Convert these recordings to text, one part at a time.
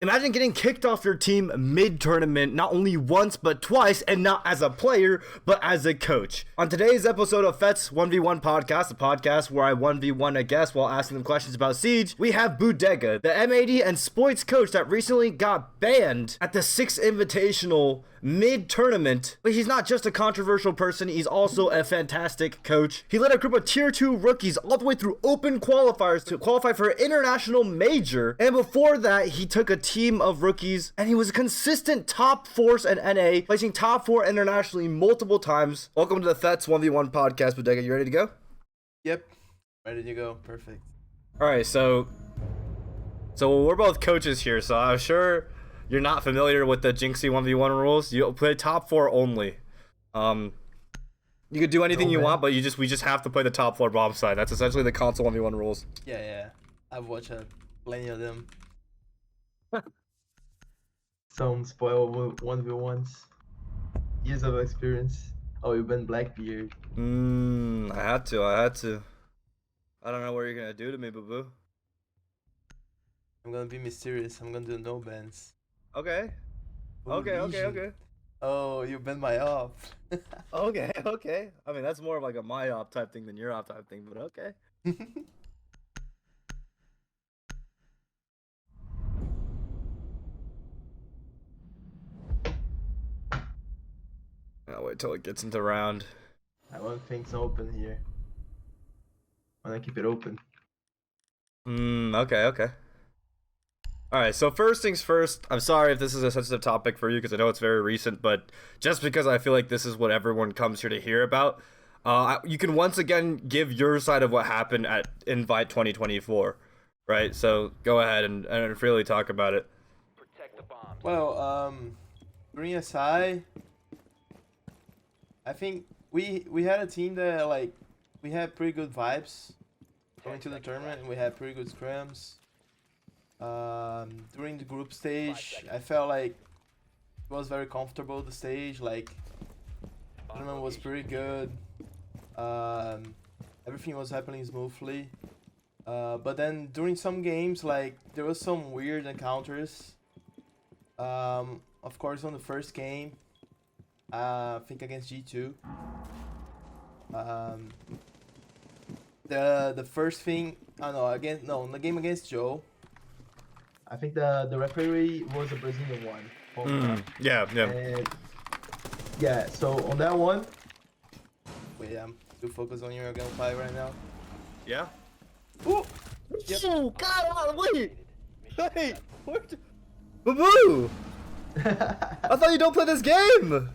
Imagine getting kicked off your team mid-tournament, not only once, but twice, and not as a player, but as a coach. On today's episode of Fett's 1v1 podcast, a podcast where I 1v1 a guest while asking them questions about Siege, we have Budega, the M80 and Sports coach that recently got banned at the 6th Invitational mid-tournament. But he's not just a controversial person, he's also a fantastic coach. He led a group of tier 2 rookies all the way through open qualifiers to qualify for an international major, and before that he took a team of rookies and he was a consistent top force at NA, placing top 4 internationally multiple times. Welcome to the Fett's 1v1 podcast. Budega, you ready to go? Yep, ready to go. Perfect. Alright, so we're both coaches here, so I'm sure you're not familiar with the Jinxie 1v1 rules. You play top 4 only. You could do anything you want, but we just have to play the top 4 bomb side. That's essentially the console 1v1 rules. Yeah. I've watched plenty of them. Some spoil 1v1s. Years of experience. Oh, you've been Blackbeard. I had to. I don't know what you're gonna do to me, boo-boo. I'm gonna be mysterious. I'm gonna do no bans. Okay. Okay. Oh, you banned my op. Okay. I mean, that's more of like a my op type thing than your op type thing, but okay. I'll wait till it gets into round. I want things open here. I wanna keep it open. Okay. Alright, so first things first, I'm sorry if this is a sensitive topic for you because I know it's very recent, but just because I feel like this is what everyone comes here to hear about, you can once again give your side of what happened at Invite 2024, right? So go ahead and freely talk about it. Well, during SI, I think we had a team that we had pretty good vibes going to the tournament, and we had pretty good scrims. During the group stage, I felt like it was very comfortable. The stage, like, tournament was pretty good. Everything was happening smoothly. But then during some games, like, there was some weird encounters. Of course, on the first game, I think against G2. The first thing, in the game against Joe. I think the referee was a Brazilian one. Yeah. And yeah, so on that one. Wait, I'm too focused on your gunfire right now. Yeah? Ooh! Yep. Oh, God, wait! Hey! Boo-boo! I thought you don't play this game!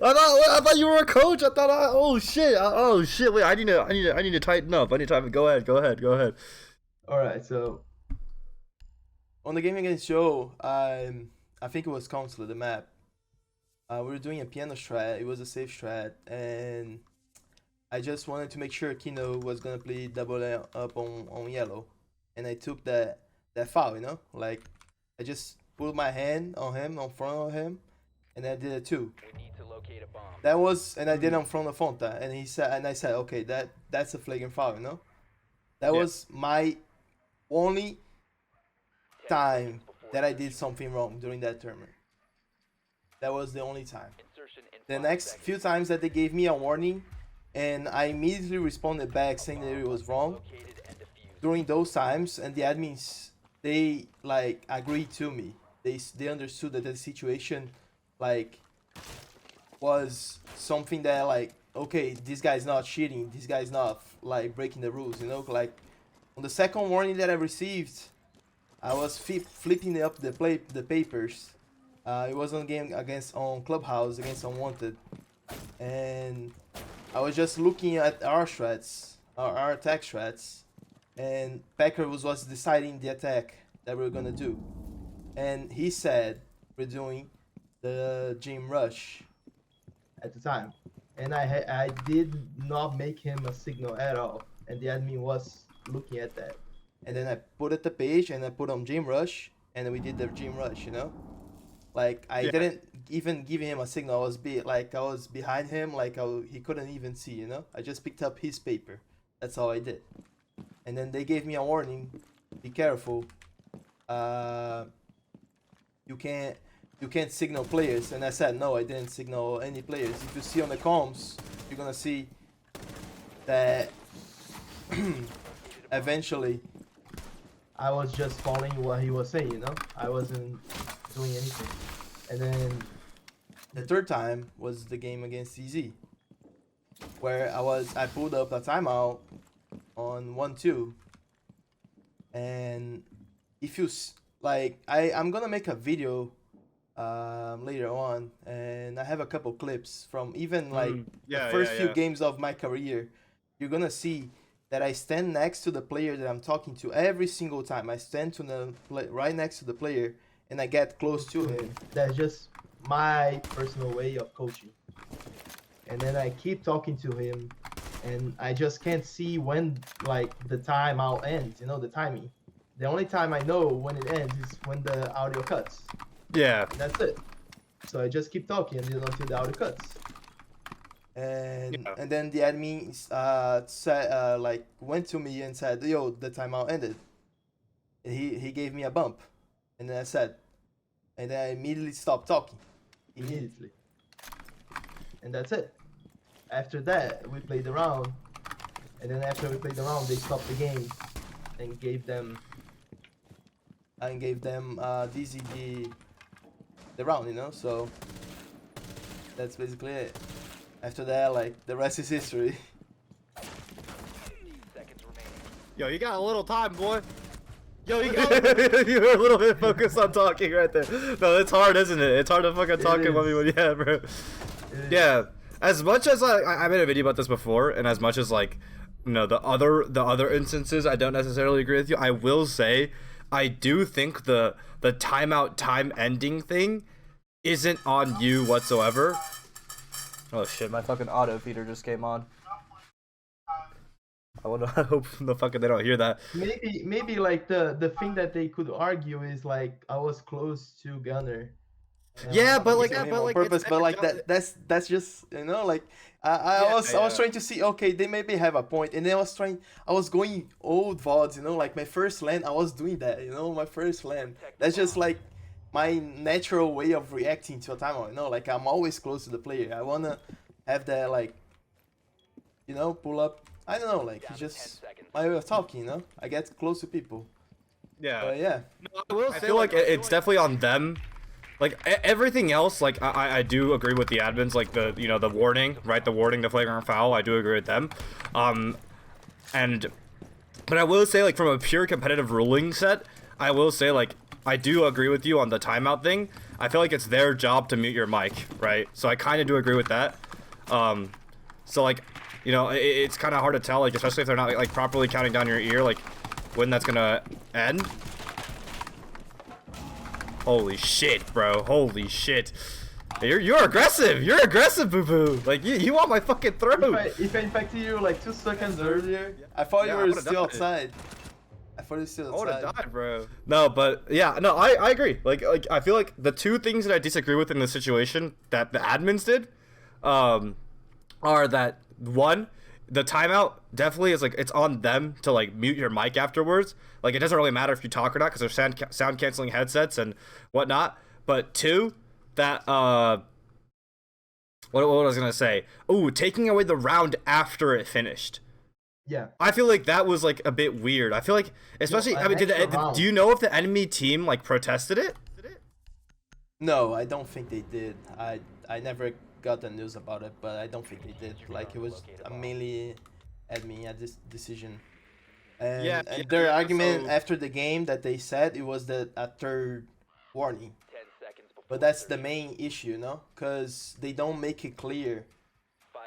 I thought you were a coach. Oh shit! Wait, I need to tighten up. Go ahead. All right, so on the game against Joe, I think it was Council, the map. We were doing a piano strat. It was a safe strat, and I just wanted to make sure Kino was gonna play double up on yellow, and I took that foul. Like, I just put my hand on him, on front of him, and I did it too. That was, and I did it in front of Fonta, and I said, okay, that's a flagrant foul, That was my only time that I did something wrong during that tournament. That was the only time. The next few times that they gave me a warning, and I immediately responded back saying that it was wrong. During those times, and the admins, they agreed to me. They understood that the situation was something that okay, this guy's not cheating, this guy's not breaking the rules, Like, on the second warning that I received, I was flipping up the papers. It was on game on Clubhouse against Unwanted, and I was just looking at our strats, our attack strats, and Packer was deciding the attack that we were gonna do, and he said we're doing the gym rush at the time, and I did not make him a signal at all, and the admin was looking at that. And then I put at the page and I put on gym rush, and then we did the gym rush, Like, I didn't even give him a signal. I was behind him, he couldn't even see, I just picked up his paper. That's all I did. And then they gave me a warning, be careful. you can't signal players. And I said, no, I didn't signal any players. If you see on the comms, you're gonna see that eventually I was just following what he was saying, I wasn't doing anything. And then the third time was the game against EZ, where I pulled up a timeout on 1-2, and if you like, I'm gonna make a video later on, and I have a couple clips from even like the first few games of my career. You're gonna see that I stand next to the player that I'm talking to every single time. I stand to the right next to the player, and I get close to him. That's just my personal way of coaching. And then I keep talking to him, and I just can't see when like the timeout ends. The timing. The only time I know when it ends is when the audio cuts. Yeah. That's it. So I just keep talking until the audio cuts. And then the admin said, like, went to me and said, yo, the timeout ended. And he gave me a bump. And then I immediately stopped talking. Immediately. And that's it. After that, we played the round. And then after we played the round, they stopped the game and gave them DZ the round, so that's basically it. After that, like, the rest is history. Yo, you got a little time, boy. Yo, you got you were a little bit focused on talking right there. No, it's hard, isn't it? It's hard to fucking talk in 1v1. Yeah, bro. Yeah. As much as I made a video about this before, and as much as like, the other instances I don't necessarily agree with you, I will say I do think the timeout time ending thing isn't on you whatsoever. Oh shit, my fucking auto feeder just came on. I hope they don't hear that. Maybe like the thing that they could argue is like I was close to Gunner. Yeah, but like on purpose, but like that's just like I was trying to see, okay, they maybe have a point, and then I was going old VODs, like my first LAN, I was doing that, my first LAN. That's just like my natural way of reacting to a timeout, like I'm always close to the player. I wanna have that, like, pull up. I don't know, like, it's just my way of talking, I get close to people. Yeah. But yeah. No, I feel like it's definitely on them. Like everything else, like I do agree with the admins, like the the warning, right? The warning, the flagrant foul. I do agree with them. But I will say, like, from a pure competitive ruling set, I will say, like, I do agree with you on the timeout thing. I feel like it's their job to mute your mic, right? So I kind of do agree with that. So like, it's kind of hard to tell, like, especially if they're not like properly counting down your ear, like when that's gonna end. Holy shit, bro. Holy shit. You're aggressive. You're aggressive, boo-boo. Like, you want my fucking throat. If I infected you like 2 seconds earlier, I thought you were still outside. I thought you were still outside. I would've died, bro. No, but yeah, no, I agree. Like I feel like the two things that I disagree with in this situation that the admins did, are that, one, the timeout definitely is like, it's on them to like mute your mic afterwards. Like, it doesn't really matter if you talk or not because there's sound canceling headsets and whatnot. But two, that what I was gonna say? Ooh, taking away the round after it finished. Yeah. I feel like that was like a bit weird. I feel like, especially, I mean, do you know if the enemy team like protested it? No, I don't think they did. I never got the news about it, but I don't think they did. Like, it was mainly admin at this decision. And their argument after the game that they said it was a third warning. But that's the main issue, because they don't make it clear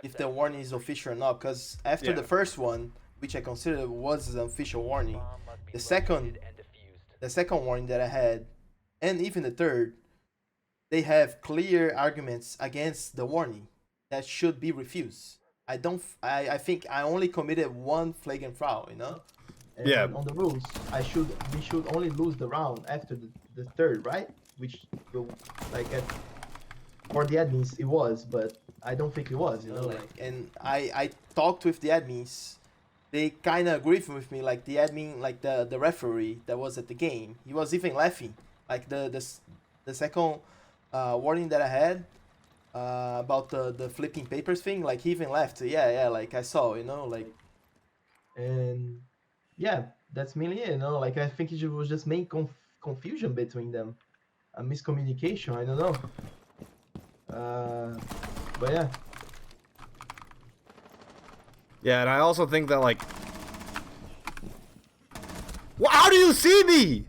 if the warning is official or not. Because after the first one, which I consider was an official warning, the second warning that I had, and even the third, they have clear arguments against the warning that should be refused. I think I only committed one flagrant foul, And on the rules, we should only lose the round after the third, right? Which will, like, for the admins it was, but I don't think it was, and I talked with the admins they kind of agreed with me. Like the admin, like the referee that was at the game, he was even laughing. Like the second warning that I had about the flipping papers thing, like he even laughed. Yeah, like I saw, like. And yeah, that's mainly it. Like I think it was just main confusion between them, a miscommunication. I don't know. But yeah. Yeah, and I also think that like, how do you see me?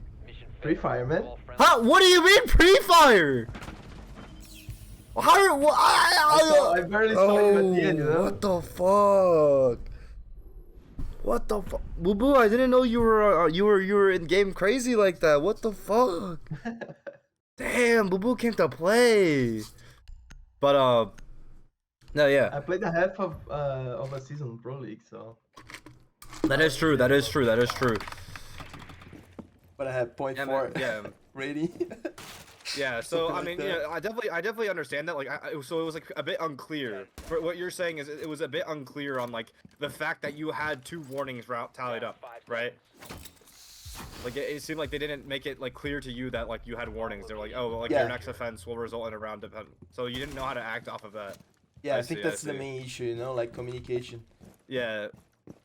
Free Fire, man. Huh? What do you mean pre-fire? How? I barely saw him at the end, What the fuck? What the fuck? Boo Boo, I didn't know you were in game crazy like that. What the fuck? Damn, Boo Boo came to play. But no, yeah. I played a half of a season Pro League, so. That is true. That is true. That is true. But I had 0.4 Yeah. rating. Yeah, so Something I like mean, that. yeah, I definitely understand that. Like, so it was like a bit unclear. For what you're saying is it was a bit unclear on like the fact that you had 2 warnings tallied up, right? Like it seemed like they didn't make it like clear to you that like you had warnings. They're like, oh, well, like Yeah. your next offense will result in a round of, so you didn't know how to act off of that. Yeah, I I think see, that's I the see. main issue, like communication. Yeah,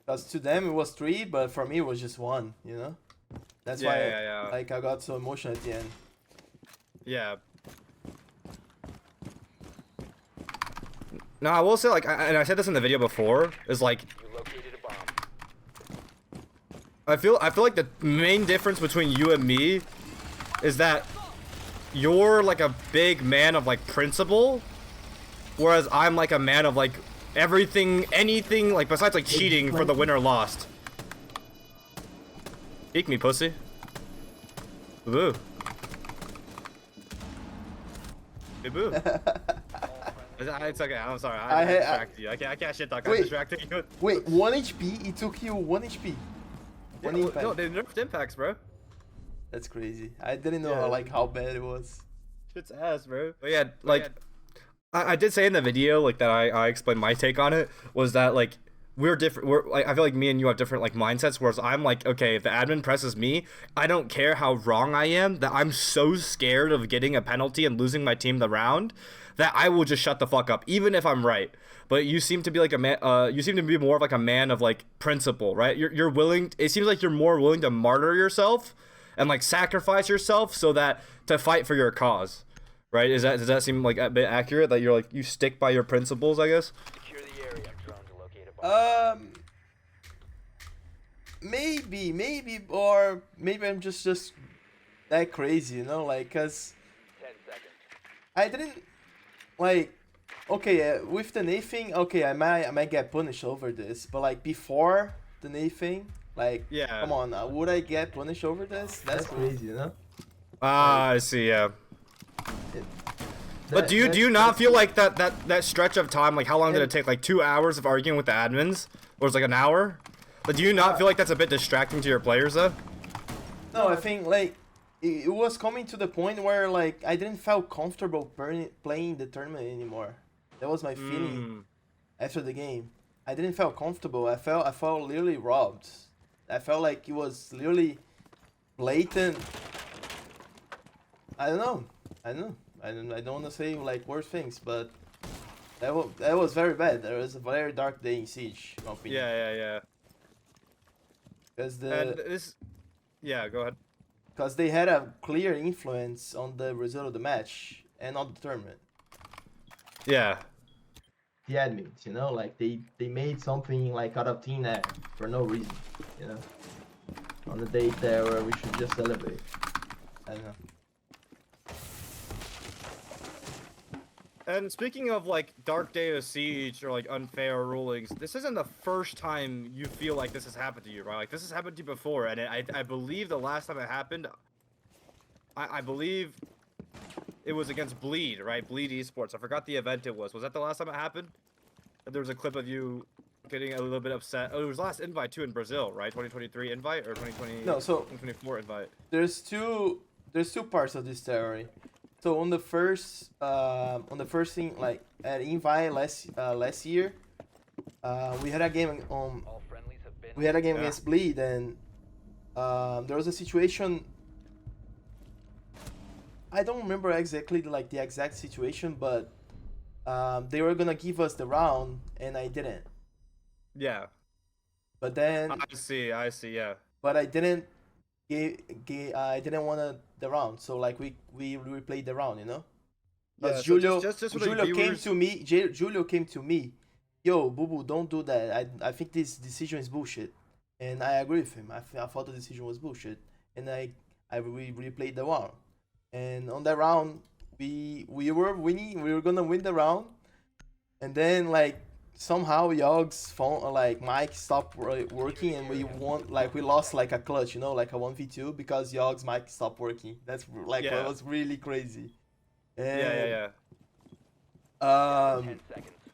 Because to them it was 3, but for me it was just 1, That's Yeah, why yeah. like I got so emotional at the end. yeah. No, I will say like, and I said this in the video before, is like, I feel like the main difference between you and me is that you're like a big man of like principle, whereas I'm like a man of like everything, anything like besides like cheating for the win or lost. Peek me, pussy. Boo. Hey, boo. It's okay. I'm sorry. I distracted you. I can't shit talk. I'm Wait. distracting you. Wait, 1 HP? It took you 1 HP? Yeah, One impact. no, they nerfed impacts, bro. That's crazy. I didn't know Yeah. like how bad it was. Shit's ass, bro. But yeah, like, I did say in the video, like, that I explained my take on it, was that, like, we're different. We're, like, I feel like me and you have different, like, mindsets, whereas I'm like, okay, if the admin presses me, I don't care how wrong I am, that I'm so scared of getting a penalty and losing my team the round, that I will just shut the fuck up, even if I'm right. But you seem to be like a man, you seem to be more of like a man of like principle, right? You're willing, it seems like you're more willing to martyr yourself and like sacrifice yourself so that to fight for your cause, right? Does that seem like a bit accurate, that you're like, you stick by your principles, I guess? Maybe, or maybe I'm just that crazy, like, cause I didn't, like, okay, with the NA thing, okay, I might get punished over this, but like before the NA thing, like, Yeah. come on, would I get punished over this? That's crazy, Ah, I see, yeah. But That- do you that's- not feel like that stretch of time, like how long did it take? Like 2 hours of arguing with the admins? Or was it like an hour? But do you not feel like that's a bit distracting to your players though? No, I think like it was coming to the point where like I didn't feel comfortable playing the tournament anymore. That was my feeling after the game. I didn't feel comfortable. I felt literally robbed. I felt like it was literally blatant. I don't know. I don't want to say like worse things, but that was very bad. There was a very dark day in Siege, in my opinion. Yeah. Because And this, yeah, go ahead. Because they had a clear influence on the result of the match and on the tournament. Yeah. The admins, like they made something like out of thin air for no reason, on the date there where we should just celebrate. I don't know. And speaking of like Dark Day of Siege or like unfair rulings, this isn't the first time you feel like this has happened to you, right? Like this has happened to you before, and I believe the last time it happened, I believe it was against Bleed, right? Bleed Esports. I forgot the event it was. Was that the last time it happened? There was a clip of you getting a little bit upset. Oh, it was last invite too in Brazil, right? 2023 invite or 2020? No, so 2024 invite. there's two parts of this theory. So on the first thing, like at Invite last year, we had a game on we had a game Yeah. against Bleed, and there was a situation. I don't remember exactly like the exact situation, but they were gonna give us the round, and I didn't. Yeah. But then, I see. Yeah. but I didn't I didn't want the round, so like we replayed the round, you know. Yeah, Because so Julio, just for the Julio came viewers- to me. Julio came to me. Yo, Boo Boo, don't do that. I think this decision is bullshit, and I agree with him. I thought the decision was bullshit, and we replayed the round, and on that round we were winning. We were gonna win the round, and then like somehow Yogg's phone like mic stopped working, and we won. Like we lost like a clutch, you know, like a 1v2 because Yogg's mic stopped working. That's like Yeah. it was really crazy. And, Yeah.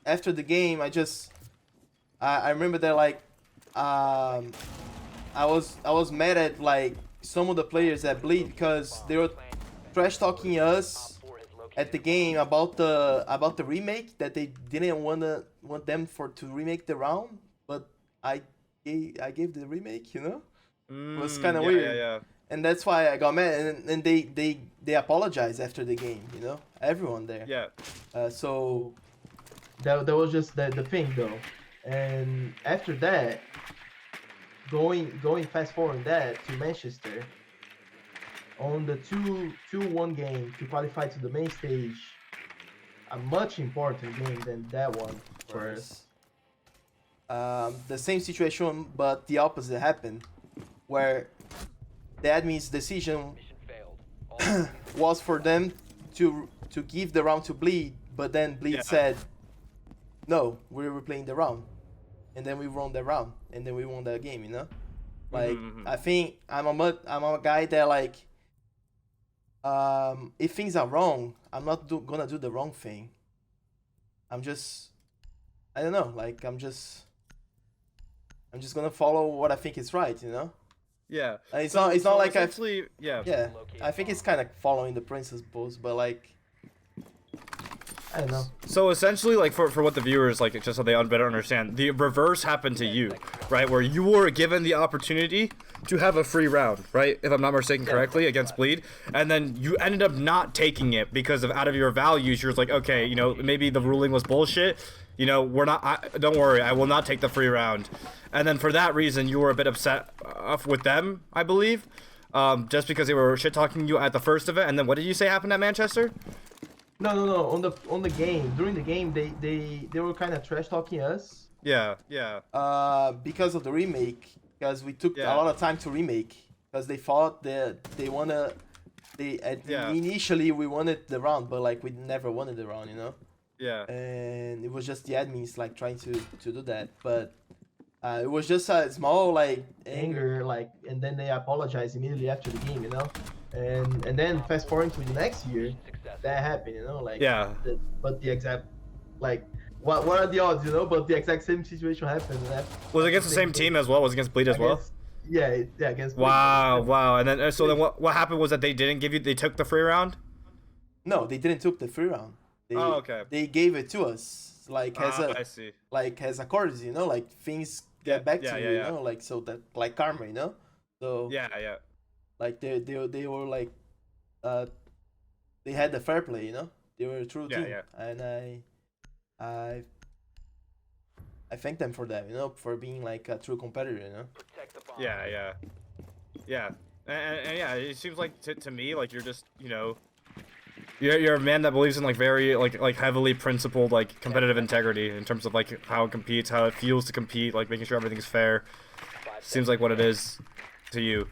after the game, I remember that like I was mad at like some of the players at Bleed because they were trash talking us at the game about the remake, that they didn't want them to remake the round, but I gave the remake, you know. It was kind of weird. Yeah. And that's why I got mad, and they apologized after the game, you know, everyone there. Yeah. So That was just the thing though, and after that, going fast forward that to Manchester, on the 2-1 game to qualify to the main stage, a much important game than that one for us. the same situation, but the opposite happened, where the admin's decision was for them to give the round to Bleed, but then Bleed Yeah. said, "No, we were playing the round," and then we won the round, and then we won the game. You know, like Mhm. I think I'm a guy that like, if things are wrong, I'm not gonna do the wrong thing. I don't know, like I'm just gonna follow what I think is right. You know. Yeah. It's not like I essentially. Yeah. yeah, I think it's kind of following the principles, but like, I don't know. So essentially, like for what the viewers like, just so they better understand, the reverse happened to you, right? Where you were given the opportunity to have a free round, right? If I'm not mistaken correctly, against Bleed, and then you ended up not taking it because of out of your values. You're like, okay, you know, maybe the ruling was bullshit. You know, don't worry, I will not take the free round. And then for that reason, you were a bit upset with them, I believe, just because they were shit talking you at the first event. And then what did you say happened at Manchester? No. On the game, during the game, they were kind of trash talking us. Yeah. because of the remake, because we took Yeah. a lot of time to remake, because they thought that initially we wanted the round, but like we never wanted the round, you know. Yeah. And it was just the admins like trying to do that, but it was just a small like Anger, like, and then they apologized immediately after the game, you know. And then fast forward to the next year, that happened, you know, like Yeah. But the exact, like, what are the odds, you know? But the exact same situation happened. Was it against the same team as well? Was it against Bleed as well? Yeah, against. Wow. And then so then what happened was that they took the free round? No, they didn't took the free round. Okay. They gave it to us like I see. as a courtesy, you know, like things get back yeah, to yeah, you, yeah. you know, like so that like karma, you know. So Yeah. like they were like they had the fair play, you know. They were a true Yeah, team, yeah. and I thank them for that, you know, for being like a true competitor, you know. Yeah. And yeah, it seems like to me like you're just, you know, you're a man that believes in like very like heavily principled like competitive integrity in terms of like how it competes, how it feels to compete, like making sure everything's fair. Seems like what it is to you.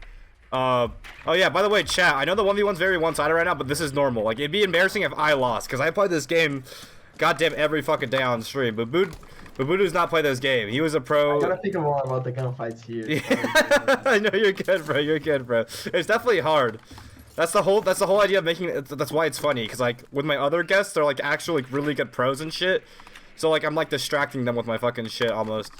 Oh yeah, by the way, chat, I know the 1v1's very one-sided right now, but this is normal. Like, it'd be embarrassing if I lost, because I played this game goddamn every fucking day on stream. But Babudu's not played this game. He was a pro. I gotta think more about the gunfights here. Yeah. I know you're good, bro. You're good, bro. It's definitely hard. That's the whole idea of making it. That's why it's funny, because like with my other guests, they're like actually like really good pros and shit. So like I'm like distracting them with my fucking shit almost.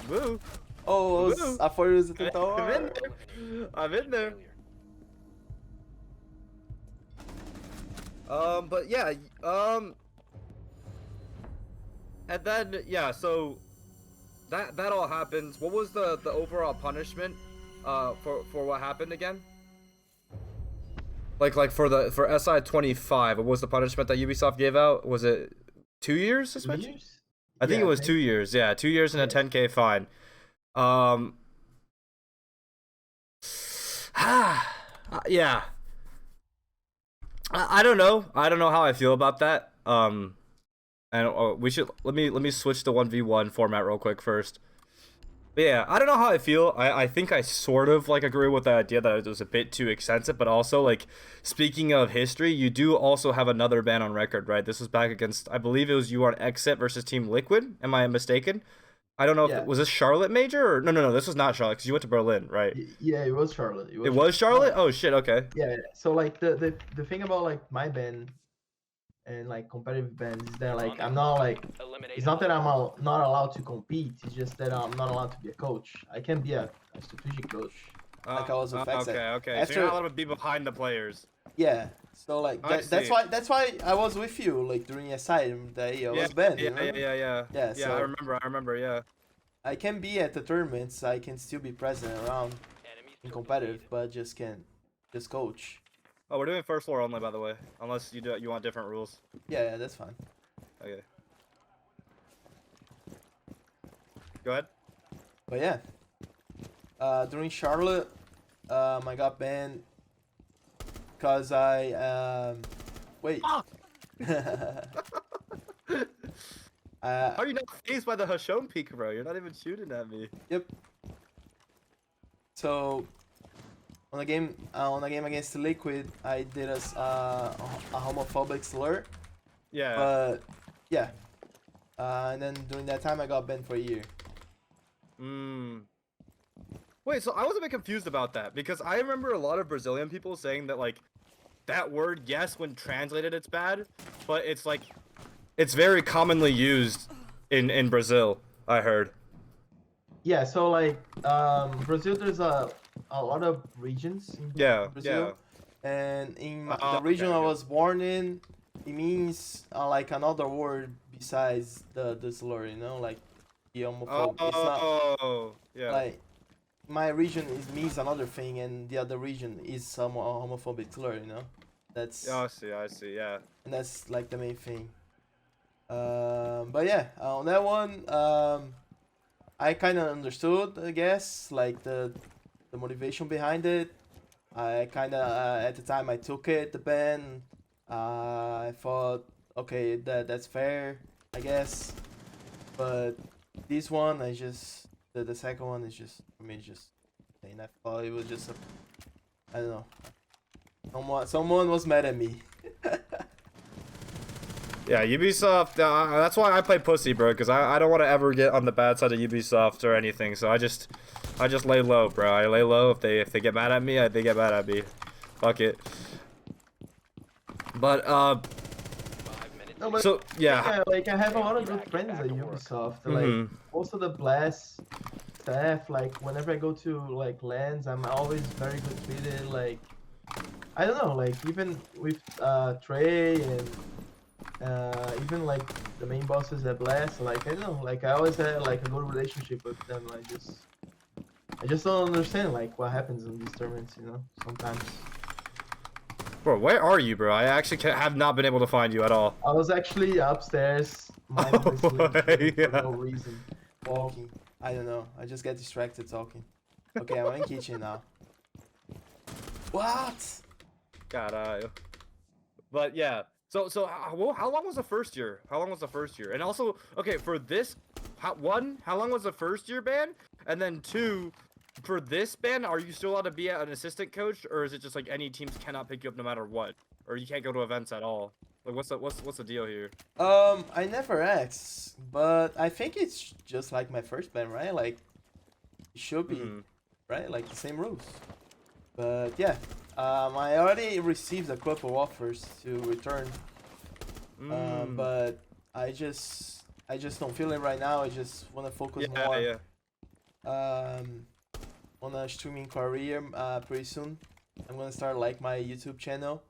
Woo. Oh, Woo. I thought it was a total. I'm in there. I'm in there. But yeah, and then yeah, so that all happens. What was the overall punishment, for what happened again? Like for SI-25, what was the punishment that Ubisoft gave out? Was it 2 years suspension? Years? I think Yeah, it was 2 years. Yeah, 2 years and a Yeah. 10K fine. Yeah. I don't know. I don't know how I feel about that. And we should let me switch to 1v1 format real quick first. But yeah, I don't know how I feel. I think I sort of like agree with the idea that it was a bit too extensive, but also like speaking of history, you do also have another ban on record, right? This was back against, I believe it was you on Exet versus Team Liquid. Am I mistaken? I don't know if Yeah. it was this Charlotte major or no, this was not Charlotte because you went to Berlin, right? Yeah, it was Charlotte. It was Charlotte? Oh shit, okay. Yeah. So like the thing about like my band and like competitive bands is that like I'm not like it's not that I'm not allowed to compete. It's just that I'm not allowed to be a coach. I can be a strategic coach. Like I was with Fett. Okay. After- So you're not allowed to be behind the players. Yeah. So like I that's see. why I was with you like during asylum day. I was banned. you know? Yeah. Yeah, Yeah, so- I remember, yeah. I can be at the tournaments. I can still be present around in competitive, but just can't just coach. Oh, we're doing first floor only, by the way. Unless you want different rules. Yeah, that's fine. Okay. Go ahead. But yeah, during Charlotte, I got banned because I wait. Fuck! uh, How are you not phased by the Hashone peek, bro? You're not even shooting at me. Yep. So on a game against Liquid, I did a homophobic slur. Yeah. But yeah, and then during that time I got banned for a year. Wait, so I was a bit confused about that because I remember a lot of Brazilian people saying that like that word, yes, when translated it's bad, but it's like it's very commonly used in Brazil, I heard. Yeah. So like Brazil, there's a lot of regions in Yeah. Brazil. And in the okay, region I okay. was born in, it means like another word besides the slur, you know, like the homophobic. It's not Oh, yeah. like my region means another thing, and the other region is some homophobic slur, you know. That's I see, yeah. and that's like the main thing. But yeah, on that one, I kind of understood, I guess, like the motivation behind it. I kind of at the time I took it, the ban. I thought, okay, that's fair, I guess. But this one, I just the second one is just for me just plain. I thought it was just a, I don't know. Someone was mad at me. Yeah, Ubisoft, that's why I play pussy, bro, because I don't want to ever get on the bad side of Ubisoft or anything, so I just lay low, bro. I lay low. If they get mad at me, they get mad at me. Fuck it. But, No, but so, yeah. yeah, like I have a lot of good friends at Ubisoft. Like Mhm. most of the Blast staff, like whenever I go to like lands, I'm always very good treated. Like I don't know, like even with Trey and even like the main bosses at Blast, like I don't know, like I always had like a good relationship with them. I just don't understand like what happens in these tournaments, you know, sometimes. Bro, where are you, bro? I actually have not been able to find you at all. I was actually upstairs mindlessly yeah. for no reason. Walking. I don't know. I just get distracted talking. Okay, I'm in kitchen now. What? God, but yeah. So how long was the first year? How long was the first year? And also, okay, for this, how long was the first year ban? And then two, for this ban, are you still allowed to be an assistant coach, or is it just like any teams cannot pick you up no matter what, or you can't go to events at all? Like, what's the deal here? I never asked, but I think it's just like my first ban, right? Like, it should be, right? Like the same rules. But yeah, I already received a couple offers to return, but I just don't feel it right now. I just want to focus more. On a streaming career pretty soon. I'm gonna start like my YouTube channel,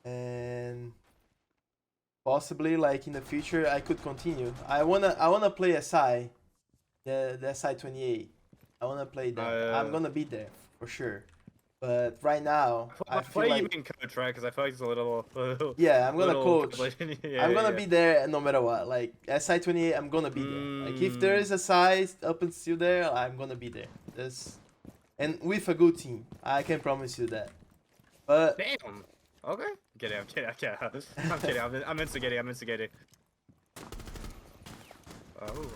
and possibly like in the future I could continue. I wanna play SI, the SI 28. I wanna play that. I'm gonna be there for sure. But right now, I feel Play you like mean coach, right? Because I feel like it's a little. yeah, I'm gonna little coach. yeah, I'm gonna yeah. be there no matter what. Like SI 28, I'm gonna be there. Like if there is a size up and still there, I'm gonna be there. And with a good team, I can promise you that. But Damn. Okay. Kidding. I'm kidding. I'm kidding. I'm instigating. I'm instigating.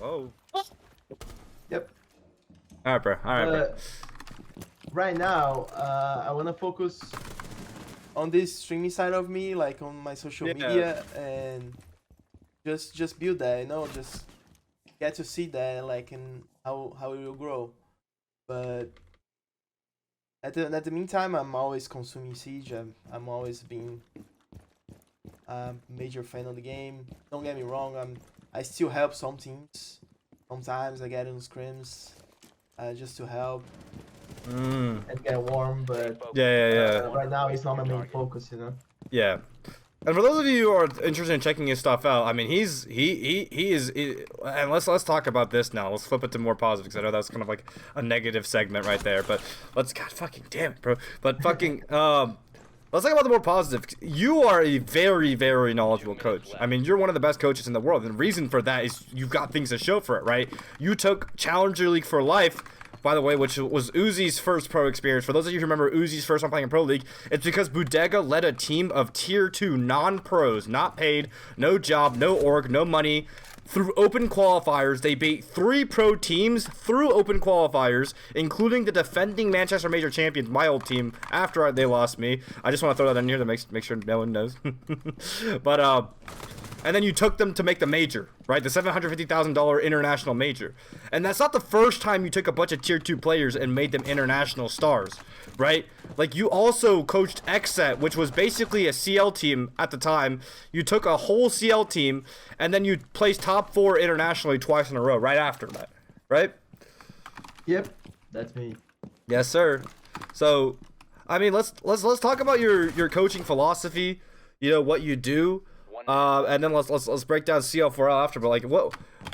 Oh. Yep. All right, bro. All right, bro. But right now, I want to focus. on this streaming side of me, like on my social Yeah. media, and just build that, you know, just get to see that, like, and how it will grow. But at the meantime, I'm always consuming Siege. I'm always being a major fan of the game. Don't get me wrong. I still help some teams. Sometimes I get in scrims, just to help. Mm. And get warm, but Yeah. right now it's not my main focus, you know. Yeah. And for those of you who are interested in checking his stuff out, I mean, he is, and let's talk about this now. Let's flip it to more positive, because I know that's kind of like a negative segment right there. But God fucking damn it, bro. But fucking, let's talk about the more positive. You are a very, very knowledgeable coach. I mean, you're one of the best coaches in the world. And the reason for that is you've got things to show for it, right? You took Challenger League for life, by the way, which was Uzi's first pro experience. For those of you who remember Uzi's first time playing in Pro League, it's because Budega led a team of Tier 2 non-pros, not paid, no job, no org, no money, through open qualifiers. They beat 3 pro teams through open qualifiers, including the defending Manchester Major champions, my old team, after they lost me. I just want to throw that in here to make sure no one knows. But, and then you took them to make the major, right? The $750,000 international major. And that's not the first time you took a bunch of tier 2 players and made them international stars, right? Like, you also coached Exet, which was basically a CL team at the time. You took a whole CL team, and then you placed top 4 internationally twice in a row right after that, right? Yep, that's me. Yes, sir. So, I mean, let's talk about your coaching philosophy, you know, what you do. And then let's break down CL4L after. But like,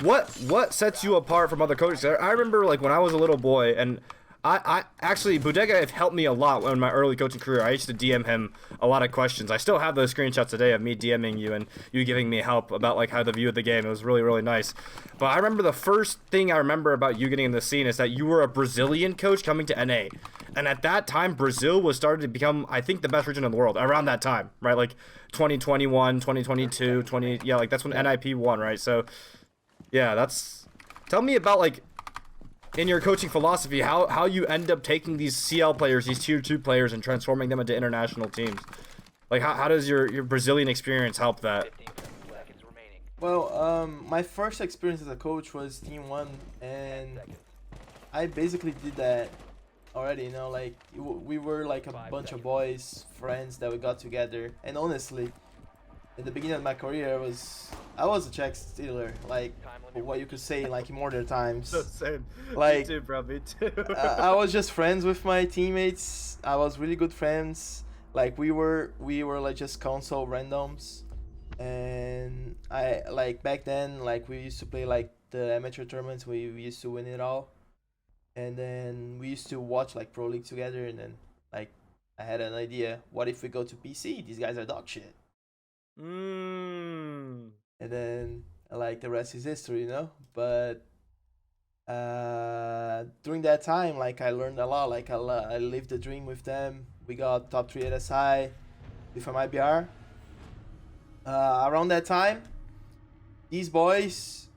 what sets you apart from other coaches? I remember like when I was a little boy, and I actually Budega helped me a lot in my early coaching career. I used to DM him a lot of questions. I still have those screenshots today of me DMing you and you giving me help about like how to view the game. It was really, really nice. But I remember the first thing I remember about you getting in the scene is that you were a Brazilian coach coming to NA. And at that time, Brazil was starting to become, I think, the best region in the world around that time, right? Like 2021, 2022, yeah, like that's when NIP won, right? So, yeah, tell me about, like, in your coaching philosophy, how you end up taking these CL players, these tier 2 players, and transforming them into international teams. Like, how does your Brazilian experience help that? Well, my first experience as a coach was Team 1, and I basically did that already, you know, like, we were like a bunch of boys, friends that we got together, and honestly, at the beginning of my career, I was a check stealer, like, what you could say, like, in modern times. Same. Like, me too, bro, me too. I was just friends with my teammates. I was really good friends. Like, we were like just console randoms, and I, like, back then, like, we used to play like the amateur tournaments. We used to win it all. And then we used to watch like Pro League together, and then like I had an idea, what if we go to PC? These guys are dog shit. And then like the rest is history, you know? But during that time, like I learned a lot. Like I lived the dream with them. We got top 3 at SI with an IBR. Around that time, these boys,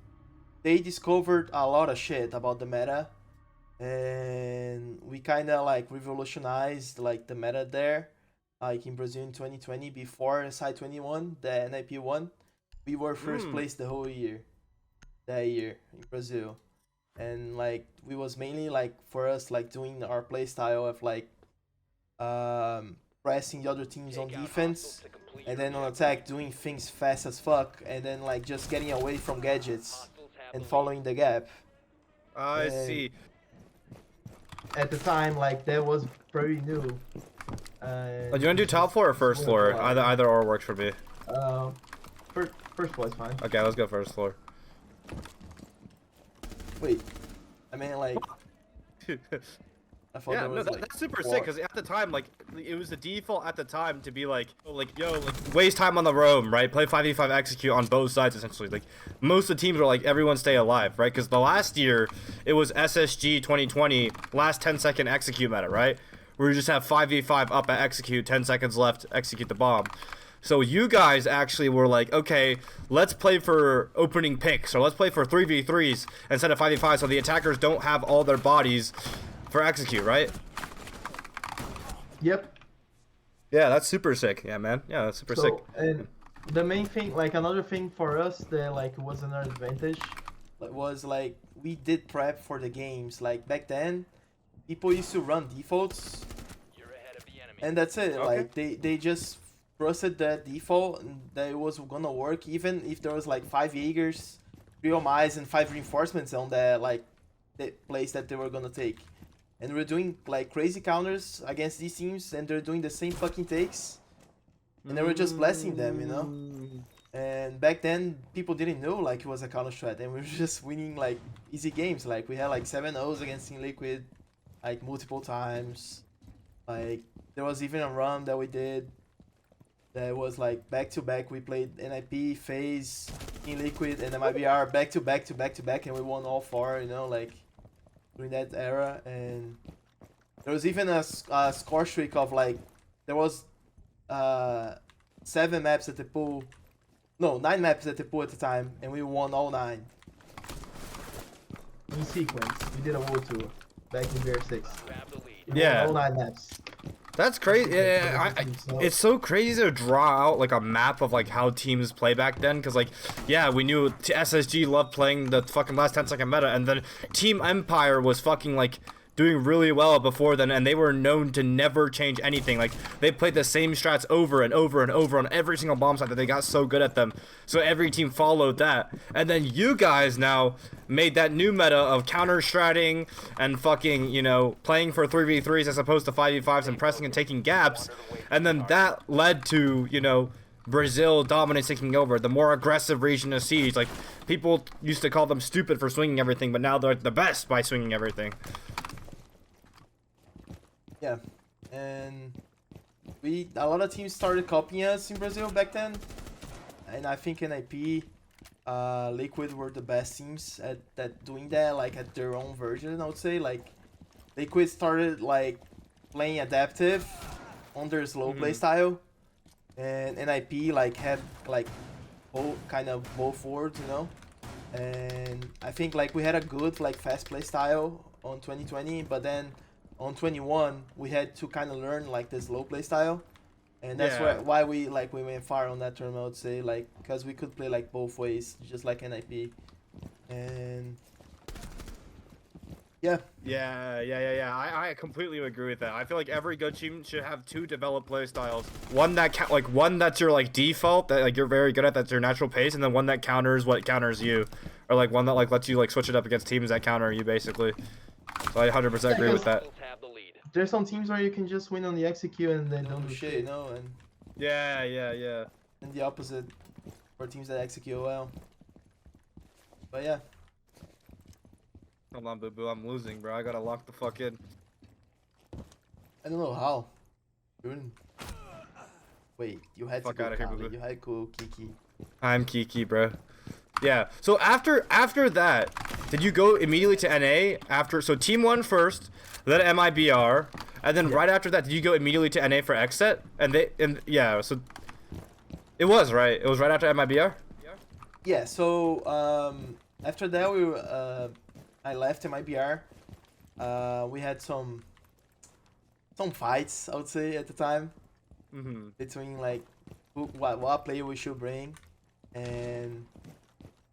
they discovered a lot of shit about the meta. And we kind of like revolutionized like the meta there, like in Brazil in 2020 before SI21, the NIP won. We were first place the whole year, that year in Brazil, and like we was mainly like for us like doing our play style of like pressing the other teams on defense, and then on attack doing things fast as fuck, and then like just getting away from gadgets and following the gap. I see. At the time, like, that was pretty new. Do you want to do top floor or first floor? Either or works for me. First floor is fine. Okay, let's go first floor. Wait, I mean like. I thought Yeah, there no, was, like, that's super four. sick because at the time, like, it was the default at the time to be like, waste time on the roam, right? Play 5v5 execute on both sides essentially. Like, most of the teams were like, everyone stay alive, right? Because the last year it was SSG 2020, last 10-second execute meta, right? Where you just have 5v5 up at execute, 10 seconds left, execute the bomb. So you guys actually were like, okay, let's play for opening picks, or let's play for 3v3s instead of 5v5, so the attackers don't have all their bodies for execute, right? Yep. Yeah, that's super sick. Yeah, man. Yeah, that's super sick. And the main thing, like another thing for us that like was an advantage, was like we did prep for the games. Like back then, people used to run defaults, and that's it. Okay. Like they just trusted that default and that it was gonna work, even if there was like 5 Jaegers, 3 Omais, and 5 reinforcements on that like the place that they were gonna take. And we're doing like crazy counters against these teams, and they're doing the same fucking takes, and they were just blessing them, you know. And back then, people didn't know like it was a counter strat, and we were just winning like easy games. Like we had like 7-0s against Team Liquid, like multiple times. Like there was even a run that we did that was like back to back. We played NIP, FaZe, Team Liquid, and MIBR back to back to back to back, and we won all 4. You know, like during that era. And there was even a score streak of like there was 7 maps at the pool. No, 9 maps at the pool at the time, and we won all 9. in sequence. We did a world tour back in Bear 6. Yeah. All 9 maps. That's crazy. Yeah, it's so crazy to draw out like a map of like how teams play back then, because like, yeah, we knew SSG loved playing the fucking last 10-second meta, and then Team Empire was fucking like doing really well before then, and they were known to never change anything. Like they played the same strats over and over and over on every single bomb site that they got so good at them. So every team followed that. And then you guys now made that new meta of counter stratting and fucking, you know, playing for 3v3s as opposed to 5v5s and pressing and taking gaps. And then that led to, you know, Brazil dominance taking over, the more aggressive region of Siege. Like people used to call them stupid for swinging everything, but now they're the best by swinging everything. Yeah, and a lot of teams started copying us in Brazil back then, and I think NIP, Liquid were the best teams at doing that, like at their own version. I would say like Liquid started like playing adaptive on their slow play style, and NIP like had like both forwards, you know. And I think like we had a good like fast play style on 2020, but then on 21 we had to kind of learn like this low play style, and that's why we went far on that tournament. I would say like because we could play like both ways, just like NIP. And yeah, I completely agree with that. I feel like every good team should have 2 developed play styles. One that one that's your like default, that like you're very good at, that's your natural pace, and then one that counters what counters you, or like one that like lets you like switch it up against teams that counter you basically. So I 100% agree with that. There's some teams where you can just win on the execute and they don't do shit, you know, and Yeah. and the opposite for teams that execute well. But yeah. Hold on, boo boo, I'm losing, bro. I gotta lock the fuck in. I don't know how. Wait, you had Fuck to go outta here, Kali, boo-boo. you had to go Kiki. I'm Kiki, bro. Yeah. So after that, did you go immediately to NA after? So team 1 first, then MIBR, and then right after that, did you go immediately to NA for Exet? And yeah. So it was right. It was right after MIBR. Yeah. So after that I left MIBR. We had some fights, I would say, at the time, between like what player we should bring, and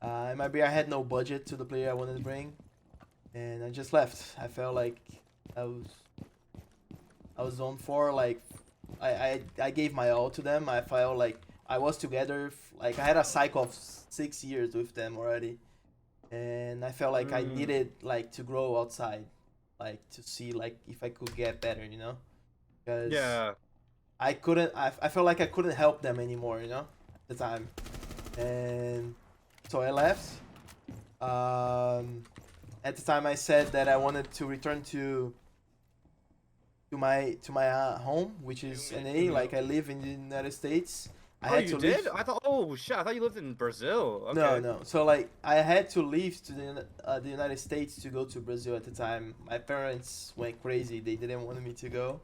MIBR had no budget to the player I wanted to bring, and I just left. I felt like I was on for like I gave my all to them. I felt like I was together, like I had a cycle of 6 years with them already, and I felt like I needed like to grow outside, like to see like if I could get better, you know. 'Cause I couldn't. I felt like I couldn't help them anymore, you know, at the time, and so I left. At the time, I said that I wanted to return to my home, which is NA. Like, I live in the United States. I had to did? leave. I thought. Oh shit! I thought you lived in Brazil. Okay. No. So like, I had to leave to the United States to go to Brazil at the time. My parents went crazy. They didn't want me to go.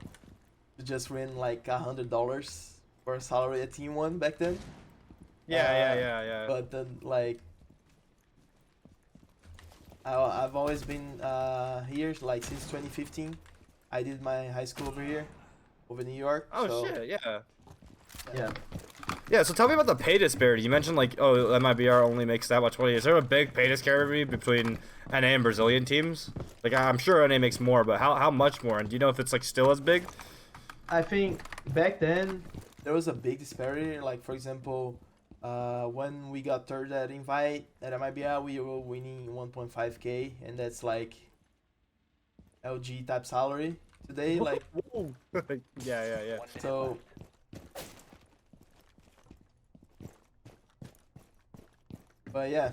To just win like $100 for a salary at Team One back then. Yeah. But then like, I've always been here like since 2015. I did my high school over here, over New York. Oh so, shit! Yeah. Yeah. Yeah, so tell me about the pay disparity. You mentioned like, oh, MIBR only makes that much money. Is there a big pay disparity between NA and Brazilian teams? Like, I'm sure NA makes more, but how much more? And do you know if it's like still as big? I think back then there was a big disparity. Like, for example, when we got third at Invite at MIBR, we were winning 1.5k, and that's like LG type salary today. Like, yeah. so. But yeah.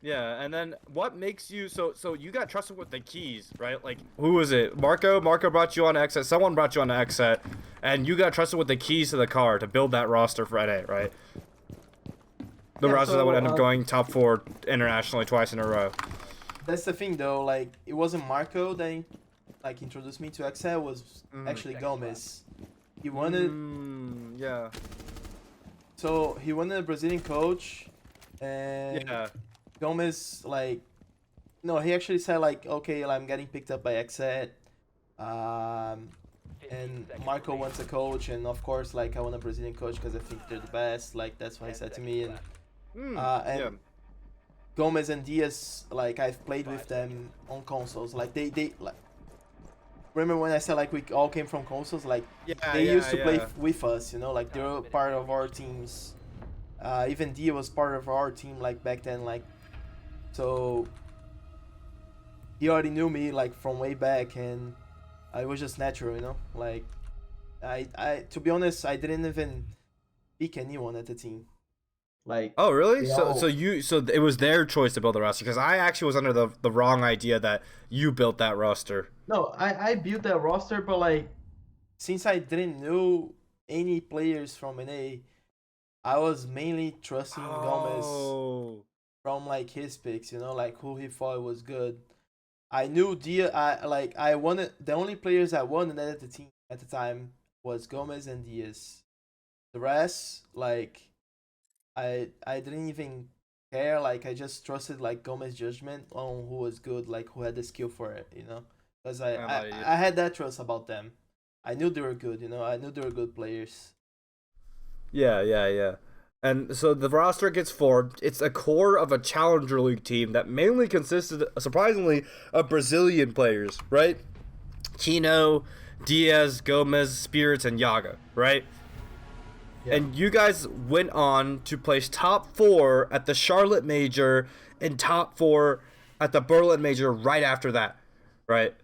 Yeah, and then what makes you so you got trusted with the keys, right? Like, who was it? Marco brought you on Exet. Someone brought you on Exet, and you got trusted with the keys to the car to build that roster for NA, right? The roster that would end up going top 4 internationally twice in a row. That's the thing, though. Like, it wasn't Marco that like introduced me to Exet. It was actually Gomez. He wanted. Yeah. So he wanted a Brazilian coach, and Yeah. Gomez, like, no, he actually said like, okay, I'm getting picked up by Exet, and Marco wants a coach, and of course, like, I want a Brazilian coach because I think they're the best. Like, that's what he said to me, and Yeah. Gomez and Diaz, like, I've played with them on consoles. Like, they like. Remember when I said like we all came from consoles? Like, they used to play with us, you know, like they were part of our teams. Even Dia was part of our team like back then, like, so he already knew me like from way back, and it was just natural, you know. Like, I to be honest, I didn't even pick anyone at the team. like Oh really? Yeah. So it was their choice to build the roster, because I actually was under the wrong idea that you built that roster. no, I built that roster, but like Since I didn't know any players from NA, I was mainly trusting Gomez from like his picks, you know, like who he thought was good. I knew Dia. I wanted the only players I wanted at the team at the time was Gomez and Diaz. The rest, like, I didn't even care. Like, I just trusted like Gomez's judgment on who was good, like who had the skill for it, you know. Because I had that trust about them. I knew they were good, you know. I knew they were good players. Yeah. And so the roster gets formed. It's a core of a Challenger League team that mainly consisted, surprisingly, of Brazilian players, right? Kino, Diaz, Gomez, Spirits, and Yaga, right? Yeah. And you guys went on to place top 4 at the Charlotte Major and top 4 at the Berlin Major right after that, right?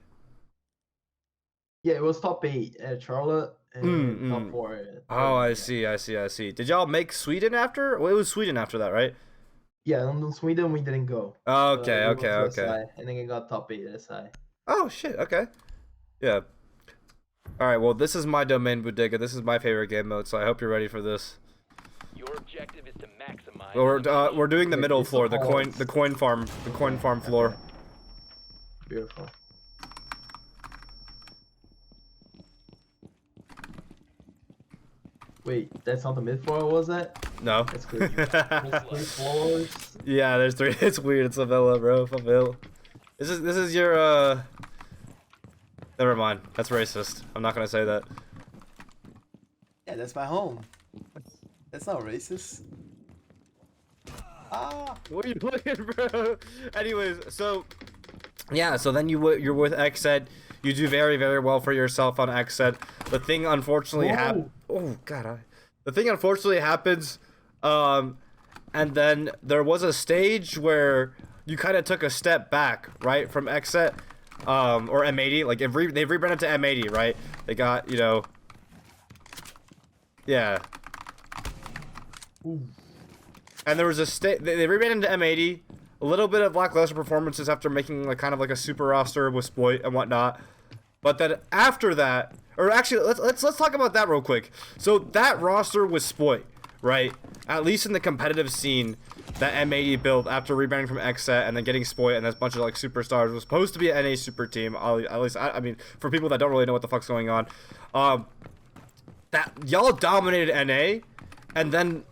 yeah, it was top 8 at Charlotte and top 4. Oh, I see. Did y'all make Sweden after? Well, it was Sweden after that, right? Yeah, on Sweden we didn't go. Okay. We went to SI, and then it got top 8 at SI. Oh, shit. Okay. Yeah. All right. Well, this is my domain, Budega. This is my favorite game mode, so I hope you're ready for this. Your objective is to maximize. We're doing the middle It's floor, the hard. coin farm floor. Beautiful. Wait, that's not the mid floor, was that? No. That's good. There's 3 floors. Yeah, there's 3. It's weird. It's favela, bro. Favela. This is your Never mind. That's racist. I'm not gonna say that. Yeah, that's my home. That's not racist. Ah. What are you looking, bro? Anyways, so yeah, so then you're with Exet. You do very, very well for yourself on Exet. The thing unfortunately happens. Oh god, the thing unfortunately happens, and then there was a stage where you kind of took a step back, right, from Exet. or M80. Like they've rebranded to M80, right? They got, you know, yeah. Ooh. And there was they rebranded to M80. A little bit of lackluster performances after making like kind of like a super roster with Spoit and whatnot. But then after that, or actually, let's talk about that real quick. So that roster was Spoit, right? At least in the competitive scene, that M80 built after rebranding from Exet and then getting Spoit and this bunch of like superstars was supposed to be an NA super team. At least I mean, for people that don't really know what the fuck's going on, that y'all dominated NA, and then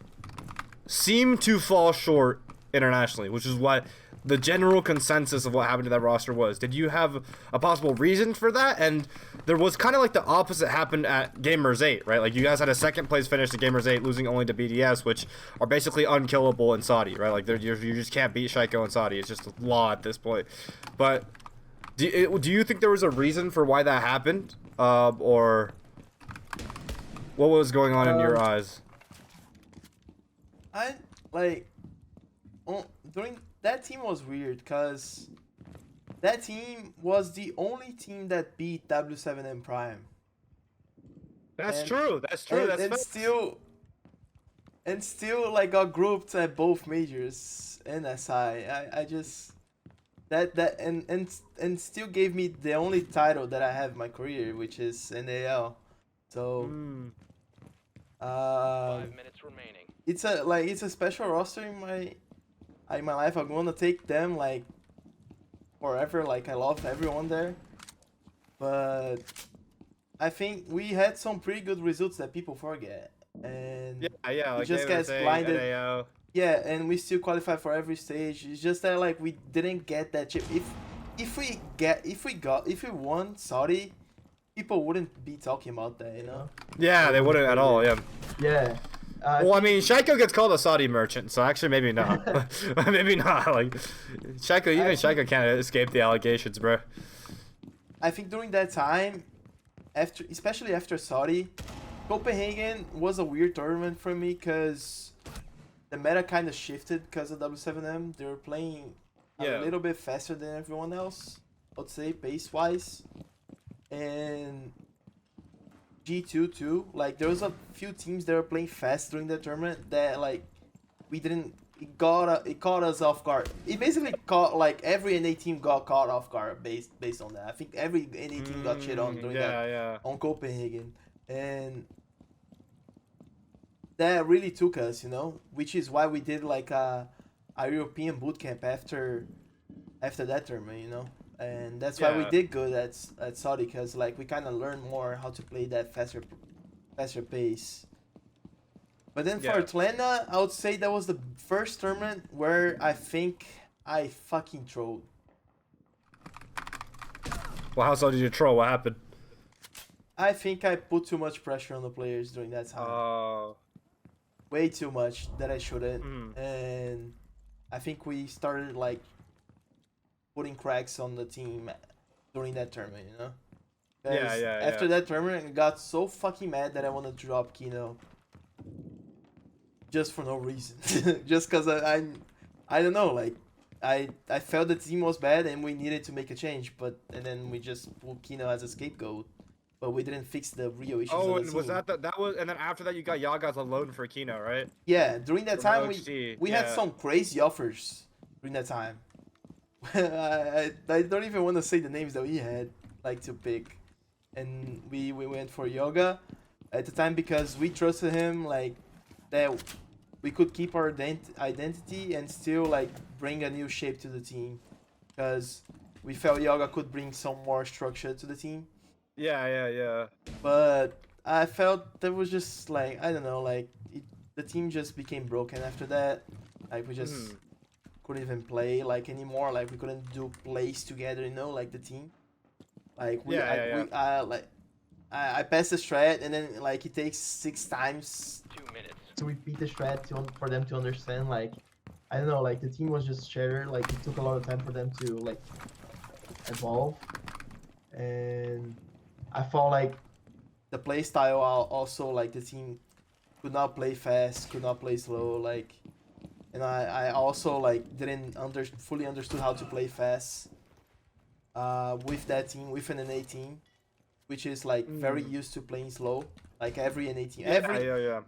seemed to fall short internationally, which is what the general consensus of what happened to that roster was. Did you have a possible reason for that? And there was kind of like the opposite happened at Gamers 8, right? Like you guys had a second place finish at Gamers 8, losing only to BDS, which are basically unkillable in Saudi, right? Like you just can't beat Shaiko in Saudi. It's just a law at this point. But do you think there was a reason for why that happened, or what was going on in your eyes? I like during that team was weird because that team was the only team that beat W7M Prime. That's true. That's true. And, that's still like got grouped at both majors and SI. I just and still gave me the only title that I have in my career, which is NAL. So 5 minutes remaining. it's a special roster in my life. I'm gonna take them like forever. Like I love everyone there, but I think we had some pretty good results that people forget, and yeah, we like just get blinded. NAO. Yeah, and we still qualify for every stage. It's just that like we didn't get that chip. If we won Saudi, people wouldn't be talking about that, you know? Yeah, they wouldn't at all. Yeah. Yeah. Well, I mean, Shaiko gets called a Saudi merchant, so actually maybe not. Maybe not. Like, Shaiko can't escape the allegations, bro. I think during that time, especially after Saudi, Copenhagen was a weird tournament for me because the meta kind of shifted because of W7M. They were playing a little bit faster than everyone else, I would say, pace-wise. And G2 too. Like there was a few teams that were playing fast during the tournament that like we didn't. It caught us off guard. It basically caught like every NA team got caught off guard based on that. I think every NA team got shit on during on Copenhagen, and that really took us, you know. Which is why we did like a European bootcamp after that tournament, you know. And that's why we did good at Saudi, because like we kind of learned more how to play that faster pace. But then for Atlanta, I would say that was the first tournament where I think I fucking trolled. Well, how so did you troll? What happened? I think I put too much pressure on the players during that time. Way too much that I shouldn't. And I think we started like putting cracks on the team during that tournament, you know? After that tournament, I got so fucking mad that I wanted to drop Kino. Just for no reason. Just because I don't know, like, I felt the team was bad and we needed to make a change, and then we just pulled Kino as a scapegoat. But we didn't fix the real issues. Oh, and was that was, and then after that you got Yagas alone for Kino, right? Yeah, during that time we had some crazy offers during that time. I don't even want to say the names that we had like to pick, and we went for Yoga at the time because we trusted him, like that we could keep our identity and still like bring a new shape to the team, because we felt Yoga could bring some more structure to the team. Yeah. But I felt that was just like, I don't know, like the team just became broken after that. Like we just couldn't even play like anymore. Like we couldn't do plays together, you know, like the team. Like I passed the strat and then like it takes 6 times. 2 minutes. To repeat the strat for them to understand, like, I don't know, like the team was just shattered. Like it took a lot of time for them to like evolve, and I felt like the play style also, like the team could not play fast, could not play slow, like, and I also like didn't fully understood how to play fast. with that team, with an NA team, which is like very used to playing slow. Like every NA team,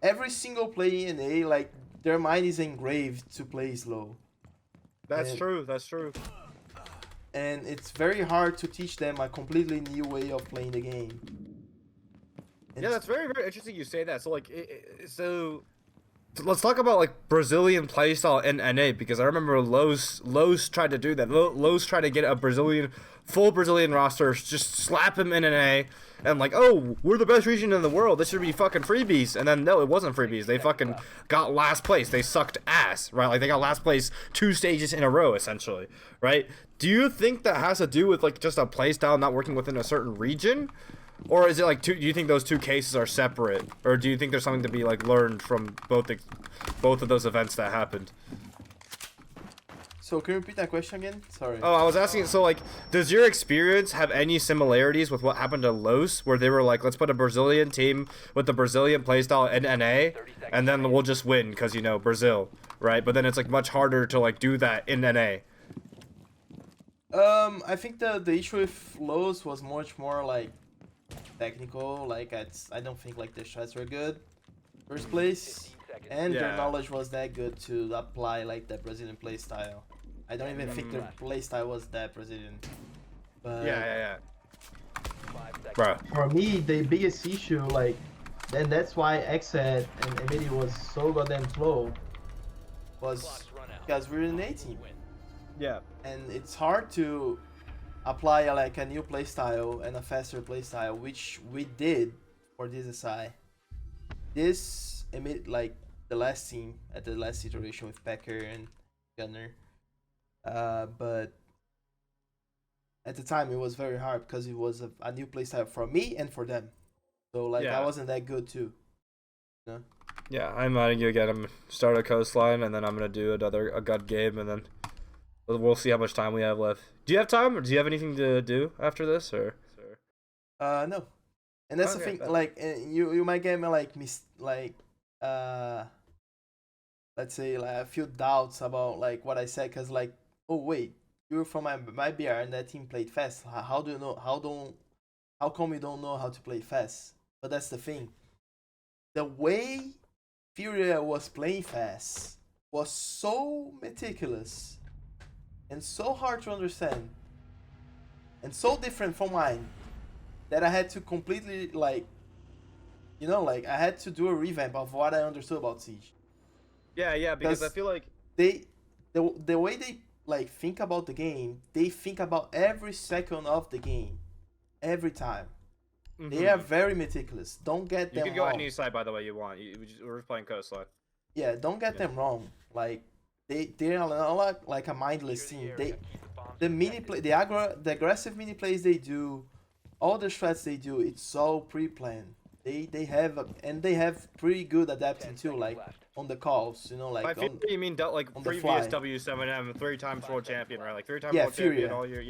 every single player in NA, like their mind is engraved to play slow. That's true. That's true. And it's very hard to teach them a completely new way of playing the game. Yeah, that's very, very interesting you say that. So, like, so let's talk about, like, Brazilian playstyle in NA, because I remember Lowe's tried to do that. Lowe's tried to get a full Brazilian roster, just slap him in NA, and like, oh, we're the best region in the world, this should be fucking freebies. And then, no, it wasn't freebies. They fucking got last place. They sucked ass, right? Like, they got last place 2 stages in a row, essentially, right? Do you think that has to do with, like, just a playstyle not working within a certain region? Or is it like do you think those two cases are separate, or do you think there's something to be like learned from both of those events that happened? So can you repeat that question again? Sorry. Oh, I was asking. So like, does your experience have any similarities with what happened to Los, where they were like, let's put a Brazilian team with the Brazilian playstyle in NA, and then we'll just win because you know Brazil, right? But then it's like much harder to like do that in NA. I think the issue with Los was much more like technical. Like I don't think like the shots were good first place, and their knowledge was that good to apply like the Brazilian playstyle. I don't even think their playstyle was that Brazilian. But Yeah. Bro. For me, the biggest issue, like, and that's why Exet and Nvidia was so goddamn slow, was because we're an A team. Yeah. And it's hard to apply like a new playstyle and a faster playstyle, which we did for this SI. This like the last team at the last iteration with Packer and Gunner. But at the time it was very hard because it was a new playstyle for me and for them. So like I wasn't that good too. You know? Yeah, I'm adding you again. I'm start a coastline, and then I'm gonna do a gut game, and then we'll see how much time we have left. Do you have time, or do you have anything to do after this, or? No. And that's the thing. Like, you might get me like let's say like a few doubts about like what I said, cause like, oh wait, you're from my BR and that team played fast. How do you know? How come you don't know how to play fast? But that's the thing. The way Furia was playing fast was so meticulous and so hard to understand and so different from mine that I had to completely like, you know, like I had to do a revamp of what I understood about Siege. Yeah, because I feel like the way they like think about the game, they think about every second of the game, every time. Mm-hmm. They are very meticulous. Don't get them wrong. You can go any side, by the way, you want. We're just playing coastline. Yeah, don't get them wrong. Like they are not like a mindless team. The aggressive mini plays they do, all the strats they do, it's all pre-planned. They have pretty good adapting too, like on the calls, you know, like. By Fury, you mean like previous W7M 3-time world champion, right? Like 3-time world champion all year.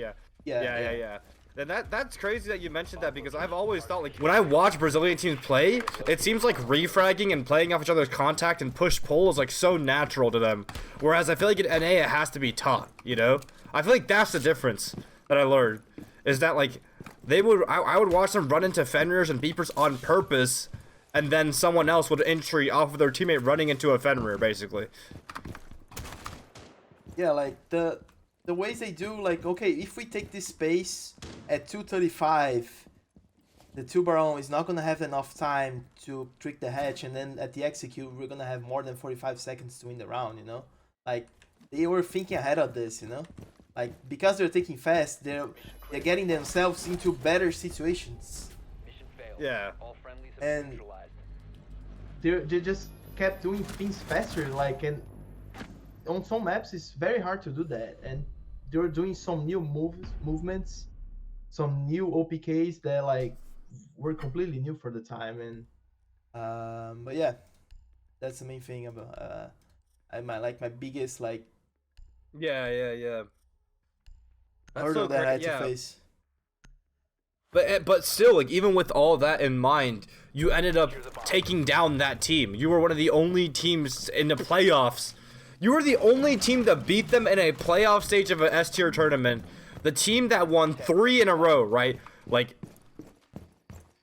Yeah. And that's crazy that you mentioned that, because I've always thought, like, when I watch Brazilian teams play, it seems like refragging and playing off each other's contact and push-pull is like so natural to them. Whereas I feel like in NA it has to be taught, you know? I feel like that's the difference that I learned, is that like I would watch them run into Fenrir's and Beepers on purpose, and then someone else would entry off of their teammate running into a Fenrir, basically. Yeah, like the ways they do, like, okay, if we take this space at 235, the 2 Baron is not gonna have enough time to trick the hatch, and then at the execute we're gonna have more than 45 seconds to win the round, you know? Like, they were thinking ahead of this, you know? Like, because they're taking fast, they're getting themselves into better situations. Yeah. And they just kept doing things faster, like, and on some maps it's very hard to do that, and they're doing some new movements, some new OPKs that like were completely new for the time. And but yeah, that's the main thing about my biggest like yeah hurdle that I had to face. But still, like, even with all that in mind, you ended up taking down that team. You were one of the only teams in the playoffs. You were the only team that beat them in a playoff stage of an S tier tournament the team that won 3 in a row, right? Like,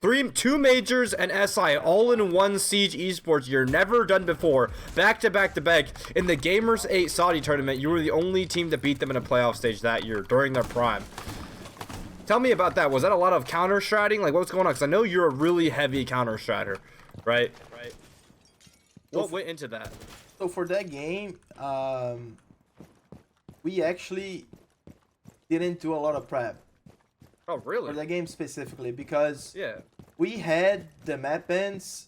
2 majors and SI all in one Siege Esports year, never done before, back to back to back. In the Gamers 8 Saudi tournament, you were the only team to beat them in a playoff stage that year during their prime. Tell me about that. Was that a lot of counter stratting? Like, what's going on? Because I know you're a really heavy counter stratter, right? What went into that? So for that game, we actually didn't do a lot of prep. Oh, really? For that game specifically, because Yeah. we had the map bans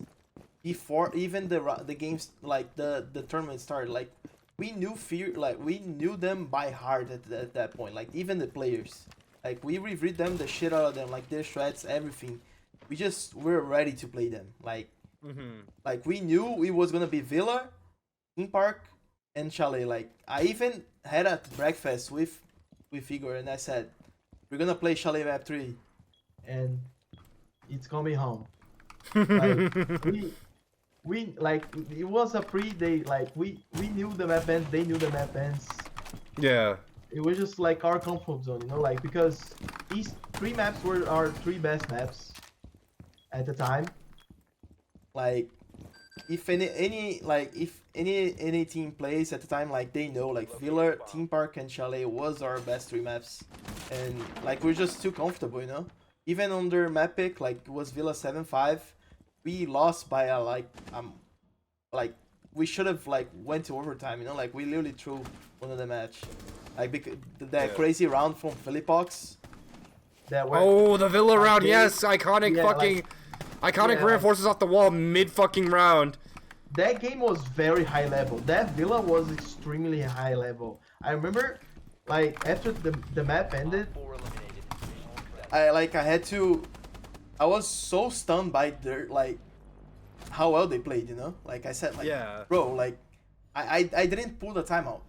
before even the games, like the tournament started. Like we knew them by heart at that point. Like even the players, like we reviewed them, the shit out of them, like their strats, everything. We're ready to play them. Like like we knew it was gonna be Villa, Theme Park, and Chalet. Like I even had a breakfast with Igor, and I said, we're gonna play Chalet map 3. And it's coming home. Like, we like it was a pre-day. Like we knew the map ends, they knew the map ends. Yeah. It was just like our comfort zone, you know, like because these 3 maps were our 3 best maps at the time. Like if any team plays at the time, like they know, like Villa, Theme Park, and Chalet was our best 3 maps, and like we're just too comfortable, you know. Even under map pick, like it was Villa 7-5, we lost by a like we should have like went to overtime, you know. Like we literally threw one of the match, like because that crazy round from Philippox. Oh, the Villa round, yes, iconic Yeah, fucking, iconic reinforces off the wall mid fucking round. That game was very high level. That Villa was extremely high level. I remember, like after the map ended, I was so stunned by their like how well they played, you know. Like I said, like bro, like I didn't pull the timeout.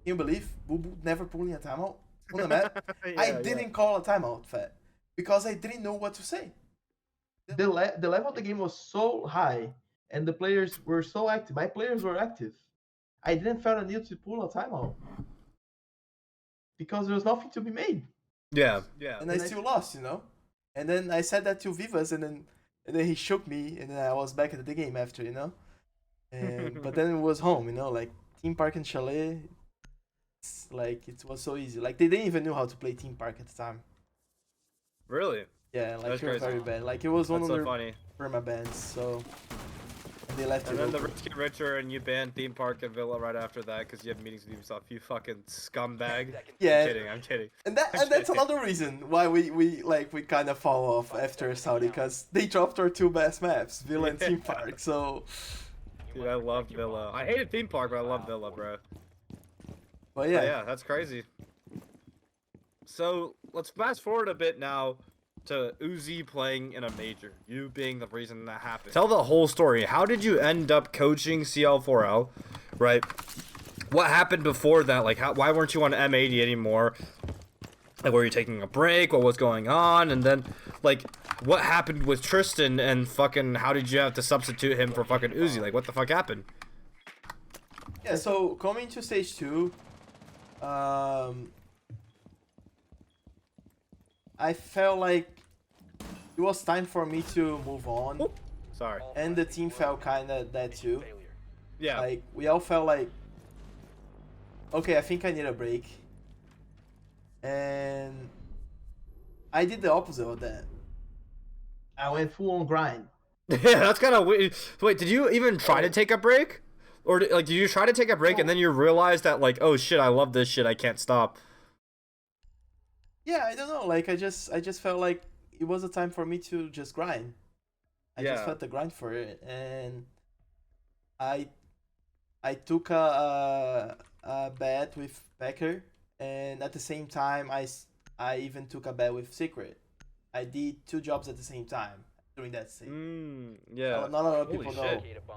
Can you believe Boo Boo never pulling a timeout on the map? I didn't call a timeout, Fett, because I didn't know what to say. the level of the game was so high, and the players were so active. My players were active. I didn't feel the need to pull a timeout because there was nothing to be made. Yeah. And I still lost, you know. And then I said that to Vivas, and then he shook me, and then I was back at the game after, you know. And but then it was home, you know, like Theme Park and Chalet. Like it was so easy. Like they didn't even know how to play Theme Park at the time. Really? Yeah, like That's they were crazy. very bad. Like it was one That's of so their funny. perma bans, so they left And it then the open. rich get richer, and you ban Theme Park and Villa right after that because you have meetings with yourself. You fucking scumbag. Yeah. I'm kidding. And that's another reason why we kind of fall off after Saudi, because they dropped our 2 best maps, Villa and Theme Park. So, Dude, I love Villa. I hated Theme Park, but I love Villa, bro. but But yeah, yeah, that's crazy. So let's fast forward a bit now to Uzi playing in a major, you being the reason that happened. Tell the whole story. How did you end up coaching CL4L, right? What happened before that? Like, why weren't you on M80 anymore? Like, were you taking a break? What was going on? And then, like, what happened with Tristan, and fucking how did you have to substitute him for fucking Uzi? Like, what the fuck happened? yeah. So coming to stage 2, I felt like it was time for me to move on, Sorry. and the team felt kind of that too. Yeah. Like we all felt like, okay, I think I need a break, and I did the opposite of that. I went full on grind. Yeah, that's kind of weird. Wait, did you even try to take a break? Or, like, did you try to take a break and then you realized that, like, oh shit, I love this shit, I can't stop? Yeah, I don't know. Like I just felt like it was a time for me to just grind. I just Yeah. felt the grind for it, and I took a bet with Becker, and at the same time I even took a bet with Secret. I did 2 jobs at the same time during that scene. Yeah. Not a lot of Holy people shit. know,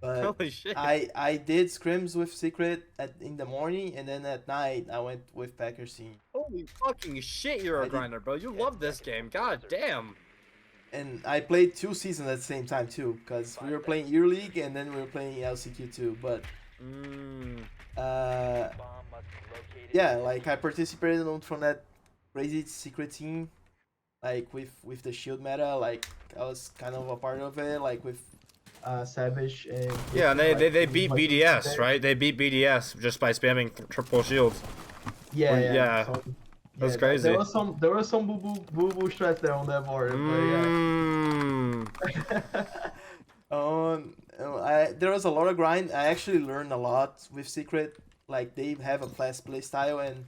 but Holy shit. I did scrims with Secret in the morning, and then at night I went with Becker scene. Holy fucking shit, you're I a did- grinder, bro. You love this game. God damn. And I played 2 seasons at the same time too, because we were playing Year League and then we were playing LCQ too. But yeah, like I participated from that crazy secret team, like with the shield meta. Like I was kind of a part of it, like with Savage and Yeah, and like, they beat like, BDS, there. right? They beat BDS just by spamming triple shields. Yeah, yeah. Yeah. So, That's yeah, crazy. There was some boo boo strats there on that board, but yeah. there was a lot of grind. I actually learned a lot with Secret. Like they have a fast play style, and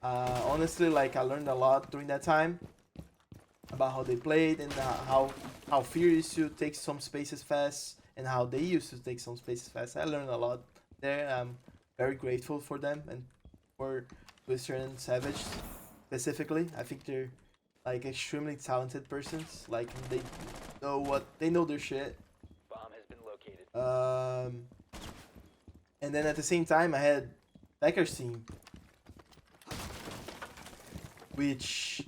honestly, like I learned a lot during that time about how they played and how Fear used to take some spaces fast and how they used to take some spaces fast. I learned a lot there. I'm very grateful for them and for Twister and Savage specifically. I think they're like extremely talented persons. Like they know their shit. Bomb has been located. And then at the same time, I had Packer's team, which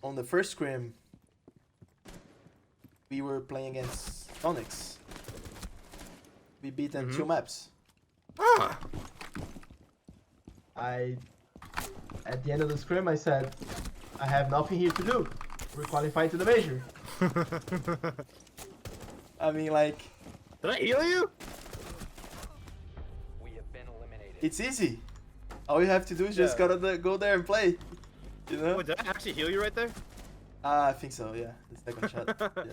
on the first scrim we were playing against Onyx. We beat them 2 maps. Ah. At the end of the scrim, I said, I have nothing here to do. We're qualified to the major. I mean, like, Did I heal you? We have been eliminated. it's easy. All you have to do is just Yeah. gotta go there and play. You know? Wait, did I actually heal you right there? I think so. Yeah, the second shot. Yeah.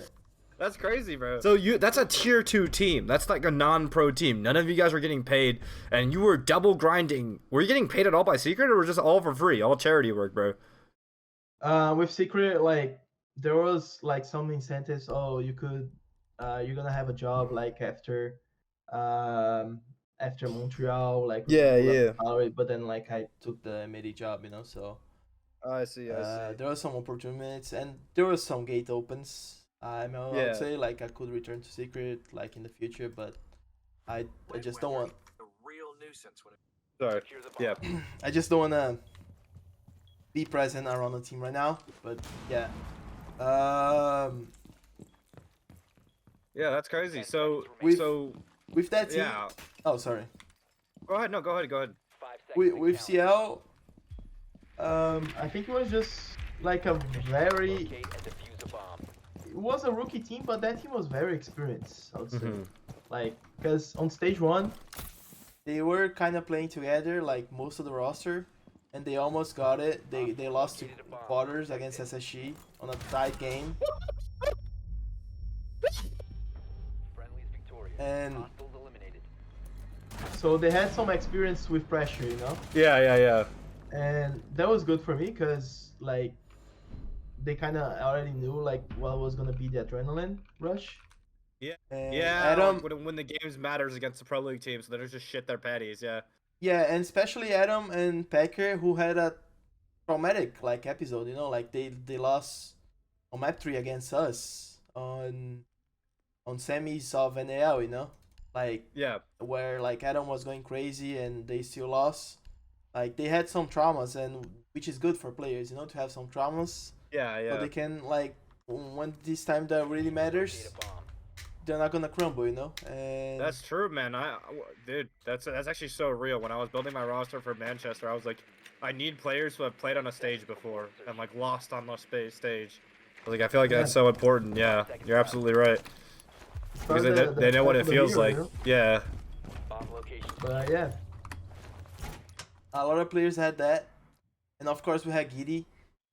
That's crazy, bro. So that's a tier 2 team. That's like a non-pro team. None of you guys were getting paid, and you were double grinding. Were you getting paid at all by Secret, or was just all for free, all charity work, bro? With Secret, like there was like some incentives. Oh, you could, you're gonna have a job like after Montreal, like Yeah, with yeah. salary, but then like I Took the MIDI job, you know. So I see. there were some opportunities, and there was some gate opens. I Yeah. would say like I could return to Secret like in the future, but I just don't want. A real nuisance when it Sorry. Secure the bomb. Yeah. I just don't wanna be present around the team right now. But yeah. Yeah, that's crazy. So, We've- so With that team. yeah. Oh, sorry. Go ahead. No, go ahead. Go ahead. 5 seconds. to With count. CL. I think it was just like a very, Locate and defuse a bomb. it was a rookie team, but that team was very experienced, I would say. Mhm. Like, because on stage 1, They were kind of playing together like most of the roster, and they almost got it. They lost to quarters against SSG on a tight game, Friendly's victorious. and Hostiles eliminated. so they had some experience with pressure, you know? Yeah, yeah, yeah. And that was good for me because like they kind of already knew like what was gonna be the adrenaline rush. and Yeah, Adam. when the games matters against the pro league team, so they're just shit their patties. Yeah. Yeah, and especially Adam and Packer, who had a traumatic like episode. You know, like they lost on map 3 against us on semis of NAL. You know, like Yeah. where like Adam was going crazy and they still lost. Like they had some traumas, and which is good for players, you know, to have some traumas, Yeah, so yeah. they can like when this time that really matters, Locate a bomb. they're not gonna crumble, you know. And That's true, man. Dude, that's actually so real. When I was building my roster for Manchester, I was like, I need players who have played on a stage before and like lost on the stage. Like, I feel like that's so important. Yeah, you're absolutely right. Because they know what it feels like. Yeah. Bomb location. But yeah, a lot of players had that, and of course we had Giddy,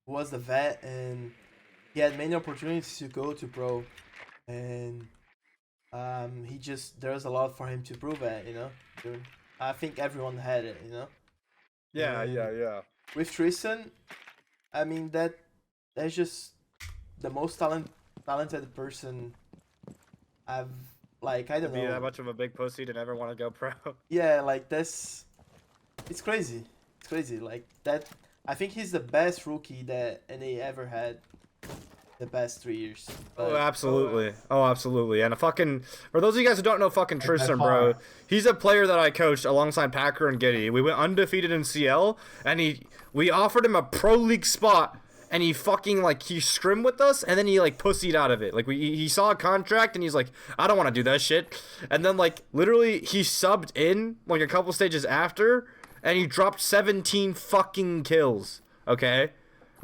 who was the vet, and he had many opportunities to go to pro, and there was a lot for him to prove it, you know. I think everyone had it, you know. Yeah, yeah, yeah. With Tristan, I mean that's just the most talented person I've like I don't Be that know. much of a big pussy to never want to go pro. Yeah, like it's crazy. It's crazy. Like that. I think he's the best rookie that NA ever had the past 3 years. Oh, But- absolutely. Oh, absolutely. And for those of you guys who don't know fucking Tristan, by bro, far. he's a player that I coached alongside Packer and Giddy. We went undefeated in CL, and we offered him a pro league spot, and he fucking, like, he scrimmed with us, and then he, like, pussied out of it. Like, he saw a contract, and he's like, I don't want to do that shit. And then, like, literally, he subbed in, like, a couple stages after, and he dropped 17 fucking kills, okay?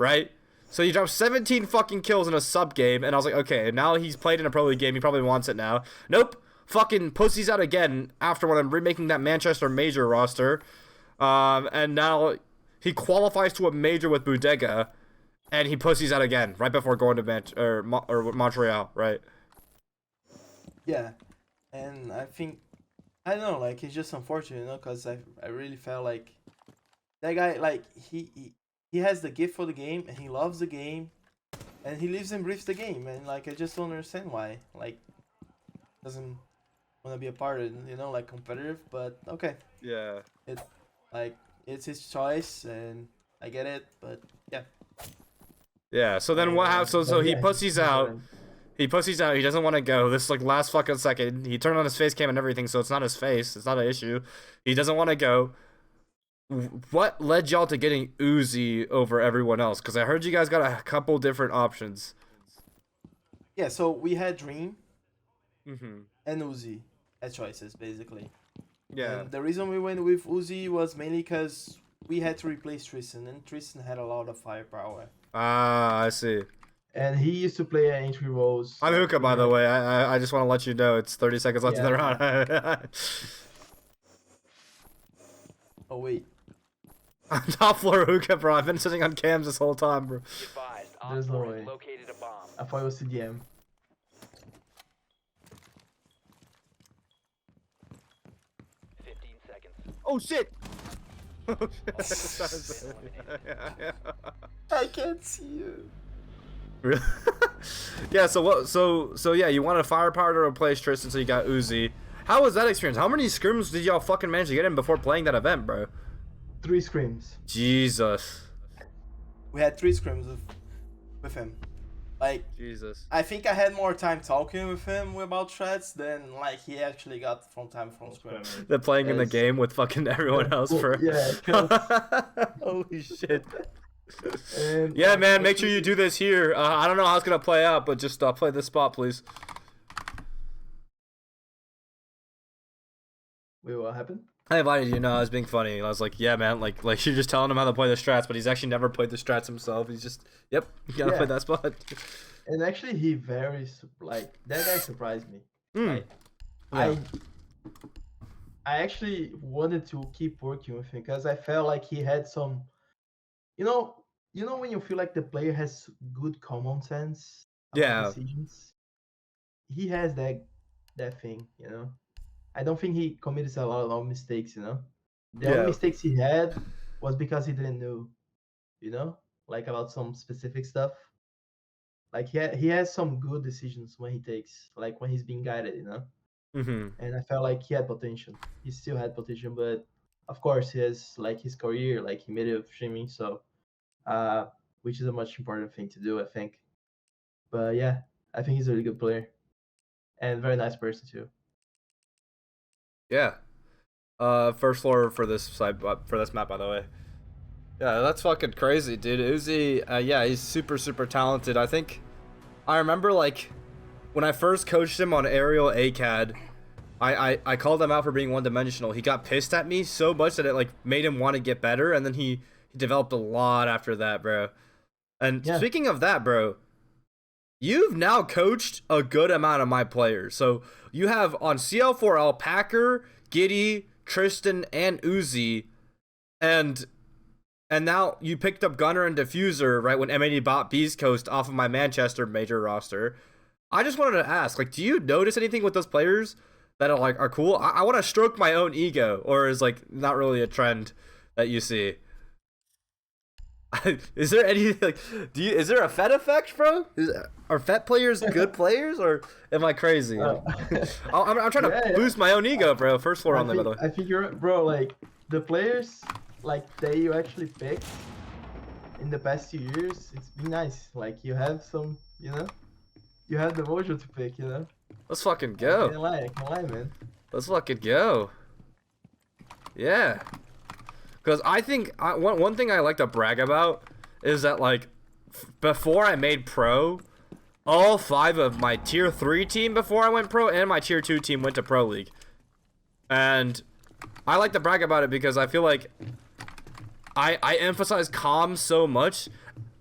right? So he dropped 17 fucking kills in a sub game, and I was like, okay, now he's played in a Pro League game, he probably wants it now. Nope, fucking pussies out again after when I'm remaking that Manchester major roster. And now he qualifies to a major with Budega, and he pussies out again right before going to Montreal, right? Yeah, and I think, I don't know, like, it's just unfortunate, you know, because I really felt like that guy, like, he has the gift for the game, and he loves the game, and he lives and breathes the game, and, like, I just don't understand why, like, doesn't want to be a part of it, you know, like, competitive, but okay. Yeah. It's his choice, and I get it, but, yeah. Yeah, so then what happens? So he pussies out. He pussies out. He doesn't want to go. This is like last fucking second. He turned on his face cam and everything, so it's not his face. It's not an issue. He doesn't want to go. What led y'all to getting Uzi over everyone else? Because I heard you guys got a couple different options. Yeah, so we had Dream Mm-hmm. and Uzi as choices, basically. Yeah. And the reason we went with Uzi was mainly because we had to replace Tristan, and Tristan had a lot of firepower. Ah, I see. And he used to play at entry roles. I'm Hookah, by the way. I just want to let you know it's 30 seconds left in the round. Oh, wait. I'm top floor Hookah, bro. I've been sitting on cams this whole time, bro. Be advised, There's no Op 4 way. has located a bomb. I thought it was CDM. 15 seconds. Oh, shit! I can't see you. Really? Yeah, so what? So yeah, you wanted firepower to replace Tristan, so you got Uzi. How was that experience? How many scrims did y'all fucking manage to get in before playing that event, bro? 3 screams. Jesus. We had 3 scrims with him. Like, Jesus. I think I had more time talking with him about threats than, like, he actually got from time from scrim. They're playing in the Yes. game with fucking everyone else for. Yeah, 'cause- Holy shit. and Yeah, man, make sure you do this here. I don't know how it's gonna play out, but just play this spot, please. Wait, what happened? I invited you. No, I was being funny. I was like, yeah, man, like you're just telling him how to play the strats, but he's actually never played the strats himself. He's just, yep, you gotta Yeah. play that spot. And actually, he like that guy surprised me. Mm. Like, Yeah. I actually wanted to keep working with him because I felt like he had some, you know when you feel like the player has good common sense about Yeah. decisions. He has that thing, you know. I don't think he committed a lot of mistakes, you know. The Yeah. only mistakes he had was because he didn't know, you know, like about some specific stuff. Like he has some good decisions when he takes, like when he's being guided, you know. Mm-hmm. And I felt like he had potential. He still had potential, but of course he has like his career, like he made it with streaming, so which is a much important thing to do, I think. But yeah, I think he's a really good player and very nice person too. Yeah. First floor for this side for this map, by the way. Yeah, that's fucking crazy, dude. Uzi, yeah, he's super talented. I think I remember like when I first coached him on aerial ACAD, I called him out for being one-dimensional. He got pissed at me so much that it like made him want to get better, and then he developed a lot after that, bro. And Yeah. speaking of that, bro, you've now coached a good amount of my players. So you have on CL4L Packer, Giddy, Tristan, and Uzi, and now you picked up Gunner and Diffuser right when M80 bought Beast Coast off of my Manchester major roster. I just wanted to ask, like, do you notice anything with those players that are cool? I want to stroke my own ego, or is like not really a trend that you see? Is there any like is there a Fett effect, bro? Are Fett players good players, or am I crazy? I'm trying to Yeah. boost my own ego, bro. First floor on there, by the way. I think you're bro. Like the players, like that you actually picked in the past 2 years, it's been nice. Like you have some, you know, you have the mojo to pick, you know. Let's fucking I go. can't lie, man. Let's fucking go. Yeah. Because I think one thing I like to brag about is that, like, before I made pro, all 5 of my tier 3 team before I went pro and my tier 2 team went to Pro League. And I like to brag about it because I feel like I emphasize comms so much.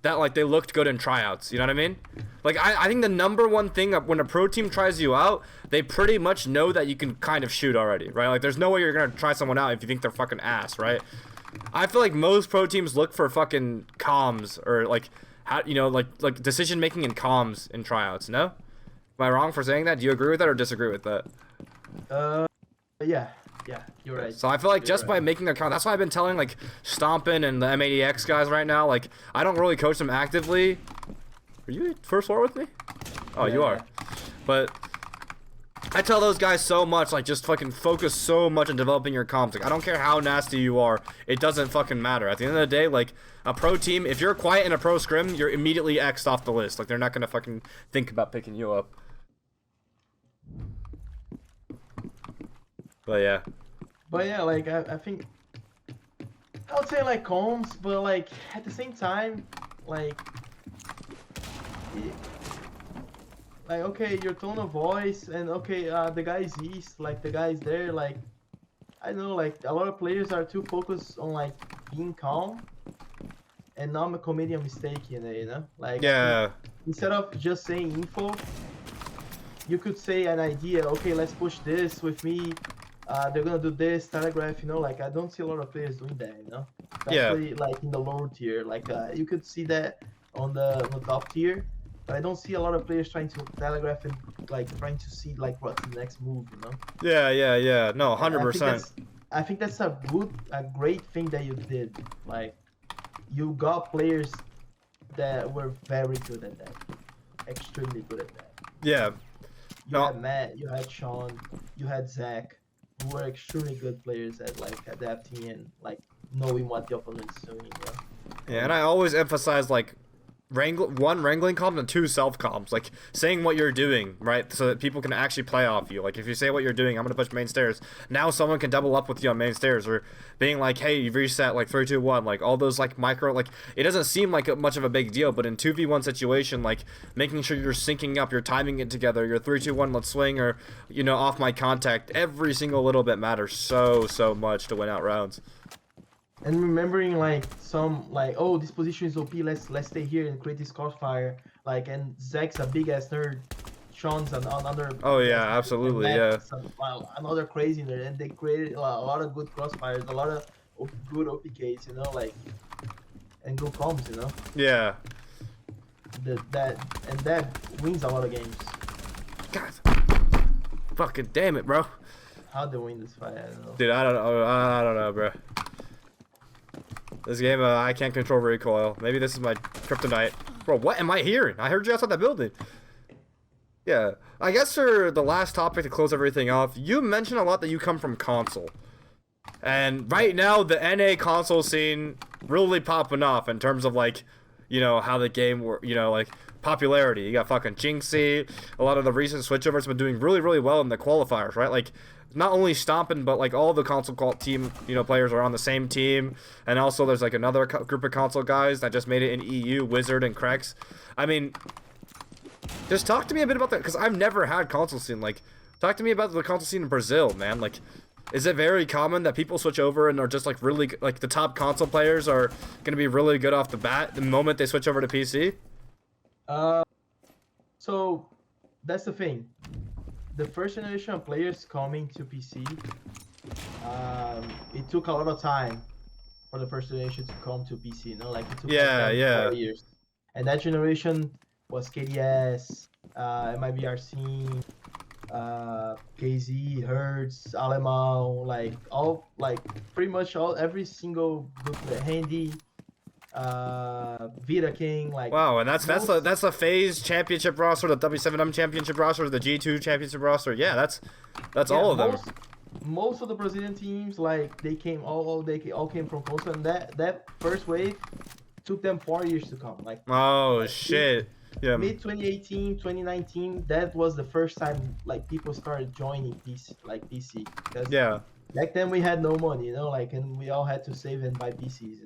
that like they looked good in tryouts. You know what I mean? Like I think the number one thing when a pro team tries you out, they pretty much know that you can kind of shoot already, right? Like there's no way you're gonna try someone out if you think they're fucking ass, right? I feel like most pro teams look for fucking comms or like how like decision making and comms in tryouts. No, am I wrong for saying that? Do you agree with that or disagree with that? Yeah, you're right. So I feel like You're just by right. making a count, that's why I've been telling like Stompin and the M80X guys right now, like I don't really coach them actively. Are you first floor with me? Oh, you Yeah. are. But I tell those guys so much, like just fucking focus so much on developing your comms. Like I don't care how nasty you are, it doesn't fucking matter. At the end of the day, like a pro team, if you're quiet in a pro scrim, you're immediately X'd off the list. Like they're not gonna fucking think about picking you up. But yeah. But yeah, like I think I would say like Combs, but like at the same time, like like okay, your tone of voice and okay, the guy's east, like the guy's there, like I don't know, like a lot of players are too focused on like being calm and not committing a mistake, you know, like Yeah. instead of just saying info, you could say an idea. Okay, let's push this with me. They're gonna do this, telegraph, you know, like I don't see a lot of players doing that, you know, especially like in the lower tier. Like you could see that on the top tier, but I don't see a lot of players trying to telegraph and like trying to see like what's the next move, you know. Yeah. No, And 100%. I think that's a great thing that you did. Like you got players that were very good at that, extremely good at that. Yeah. You No. had Matt, you had Sean, you had Zach, who were extremely good players at like adapting and like knowing what the opponent's doing. Yeah. Yeah, and I always emphasize like wrangling comms and 2 self comms, like saying what you're doing, right, so that people can actually play off you. Like if you say what you're doing, I'm gonna push main stairs. Now someone can double up with you on main stairs, or being like, hey, you've reset like 3, 2, 1, like all those like micro, like it doesn't seem like much of a big deal, but in 2v1 situation, like making sure you're syncing up, you're timing it together, your 3, 2, 1, let's swing, or off my contact. Every single little bit matters so much to win out rounds. And remembering like some like, oh, this position is OP, let's stay here and create this crossfire. Like, and Zach's a big ass nerd, Sean's another. Oh yeah, big ass nerd, absolutely, and yeah. Matt's another crazy nerd, and they created a lot of good crossfires, a lot of good OPKs, you know, like, and good comms, you know. Yeah. That wins a lot of games. God. Fucking damn it, bro. How they win this fight, I don't know. Dude, I don't know, bro. This game, I can't control recoil. Maybe this is my kryptonite. Bro, what am I hearing? I heard you outside that building. Yeah. I guess for the last topic to close everything off, you mentioned a lot that you come from console. And right now, the NA console scene really popping off in terms of, like, how the game, like, popularity. You got fucking Jinxie. A lot of the recent switchovers have been doing really well in the qualifiers, right? Like, not only Stompin', but like all the console team, players are on the same team. And also there's like another group of console guys that just made it in EU, Wizard and Krex. I mean, just talk to me a bit about that, because I've never had console scene. Like, talk to me about the console scene in Brazil, man. Like, is it very common that people switch over and are just like really, like the top console players are going to be really good off the bat the moment they switch over to PC? So that's the thing. The first generation of players coming to PC, it took a lot of time for the first generation to come to PC. Like it took like 4 years. And that generation was KDS, MIBRC, KZ, Hertz, Alemão, like all, like pretty much every single good player, Handy, Vita King, like. Wow, and that's the FaZe championship roster, the W7M championship roster, the G2 championship roster. Yeah, that's all of them. Most of the Brazilian teams, like they all came from console, and that first wave took them 4 years to come. Like, oh shit. Yeah. Mid 2018, 2019, that was the first time like people started joining PC, because back then we had no money, like, and we all had to save and buy PCs,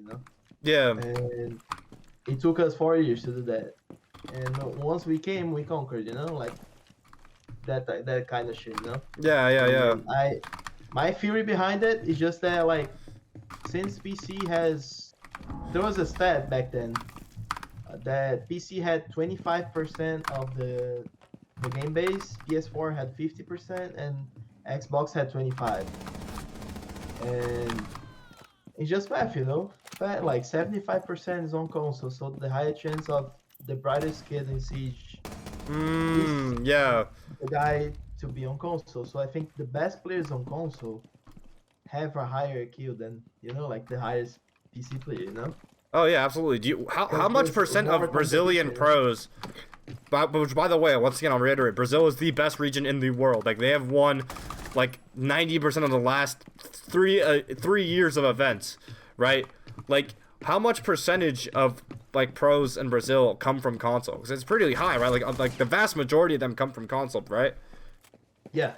Yeah. And it took us 4 years to do that. And once we came, we conquered, like that kind of shit, Yeah. And my theory behind it is just that, like, since PC there was a stat back then. that PC had 25% of the game base, PS4 had 50%, and Xbox had 25. And it's just math, you know. Like 75% is on console, so the higher chance of the brightest kid in Siege Yeah. the guy to be on console. So I think the best players on console have a higher kill than, you know, like the highest PC player, you know? Oh yeah, absolutely. Do you how much there's percent more of Brazilian competition. pros? Which, by the way, once again, I'll reiterate, Brazil is the best region in the world. Like they have won, like 90% of the last three years of events, right? Like how much percentage of like pros in Brazil come from console? Because it's pretty high, right? Like the vast majority of them come from console, right? Yeah.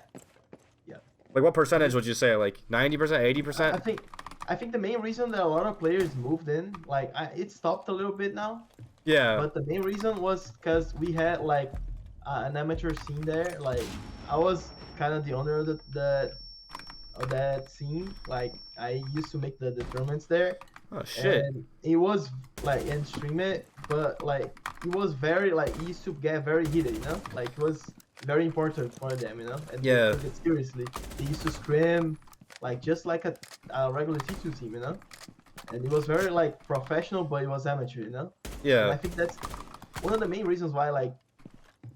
Like what percentage would you say? Like 90%, 80%? I think the main reason that a lot of players moved in, like it stopped a little bit now, Yeah. but the main reason was because we had like an amateur scene there. Like I was kind of the owner of of that scene. Like I used to make the tournaments there, Oh shit. and it was like and stream it, but like it was very like it used to get very heated, you know. Like it was very important for them, you know, and Yeah. they took it seriously. They used to scrim like just like a regular T2 team, you know, and it was very like professional, but it was amateur, you know. And I Yeah. think that's one of the main reasons why like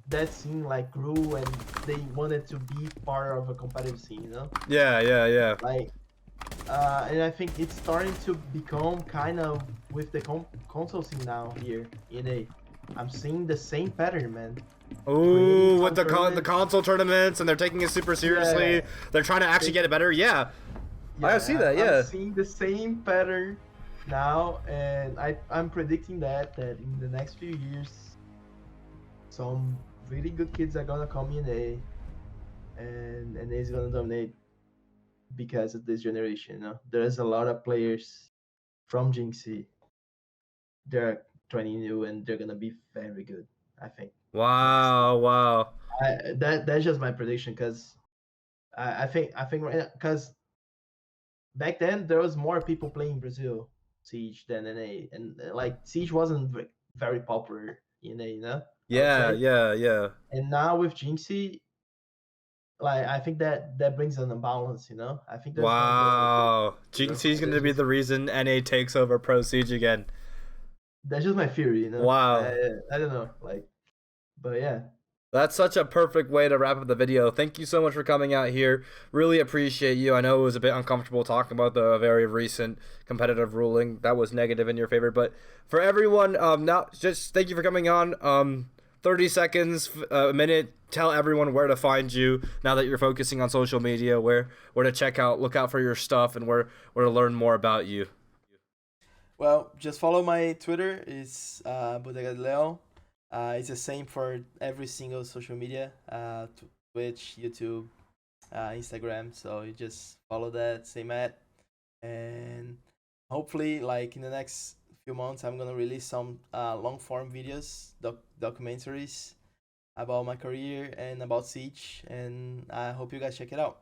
that scene like grew and they wanted to be part of a competitive scene, you know. Yeah. Like and I think it's starting to become kind of with the console scene now here in A. I'm seeing the same pattern, man. Ooh, with the tournaments. console tournaments, and they're taking it super seriously. Yeah. They're trying to actually get it better. Yeah. I see that, yeah. I'm seeing the same pattern now, and I'm predicting that in the next few years, some really good kids are gonna come in A, and A's gonna dominate because of this generation. You know, there's a lot of players from Jinxie. They're 20 new, and they're gonna be very good. I think. Wow. That's just my prediction, because I think right, because back then there was more people playing Brazil Siege than NA, and like Siege wasn't very popular in NA, you know. I would say. Yeah. And now with Jinxie, like I think that brings an imbalance, you know. I think there's gonna be a lot Wow. of you know, GC is going to there's be just, the reason NA takes over Pro Siege again. that's just my theory, you know. Wow. I don't know, like, but yeah. That's such a perfect way to wrap up the video. Thank you so much for coming out here. Really appreciate you. I know it was a bit uncomfortable talking about the very recent competitive ruling that was negative in your favor, but for everyone, now just thank you for coming on. 30 seconds, a minute. Tell everyone where to find you now that you're focusing on social media. Where to check out, look out for your stuff, and where to learn more about you. Well, just follow my Twitter. It's Budega Leo. It's the same for every single social media, Twitch, YouTube, Instagram. So you just follow that, same ad, and hopefully, like in the next few months, I'm gonna release some long form videos, documentaries about my career and about Siege, and I hope you guys check it out.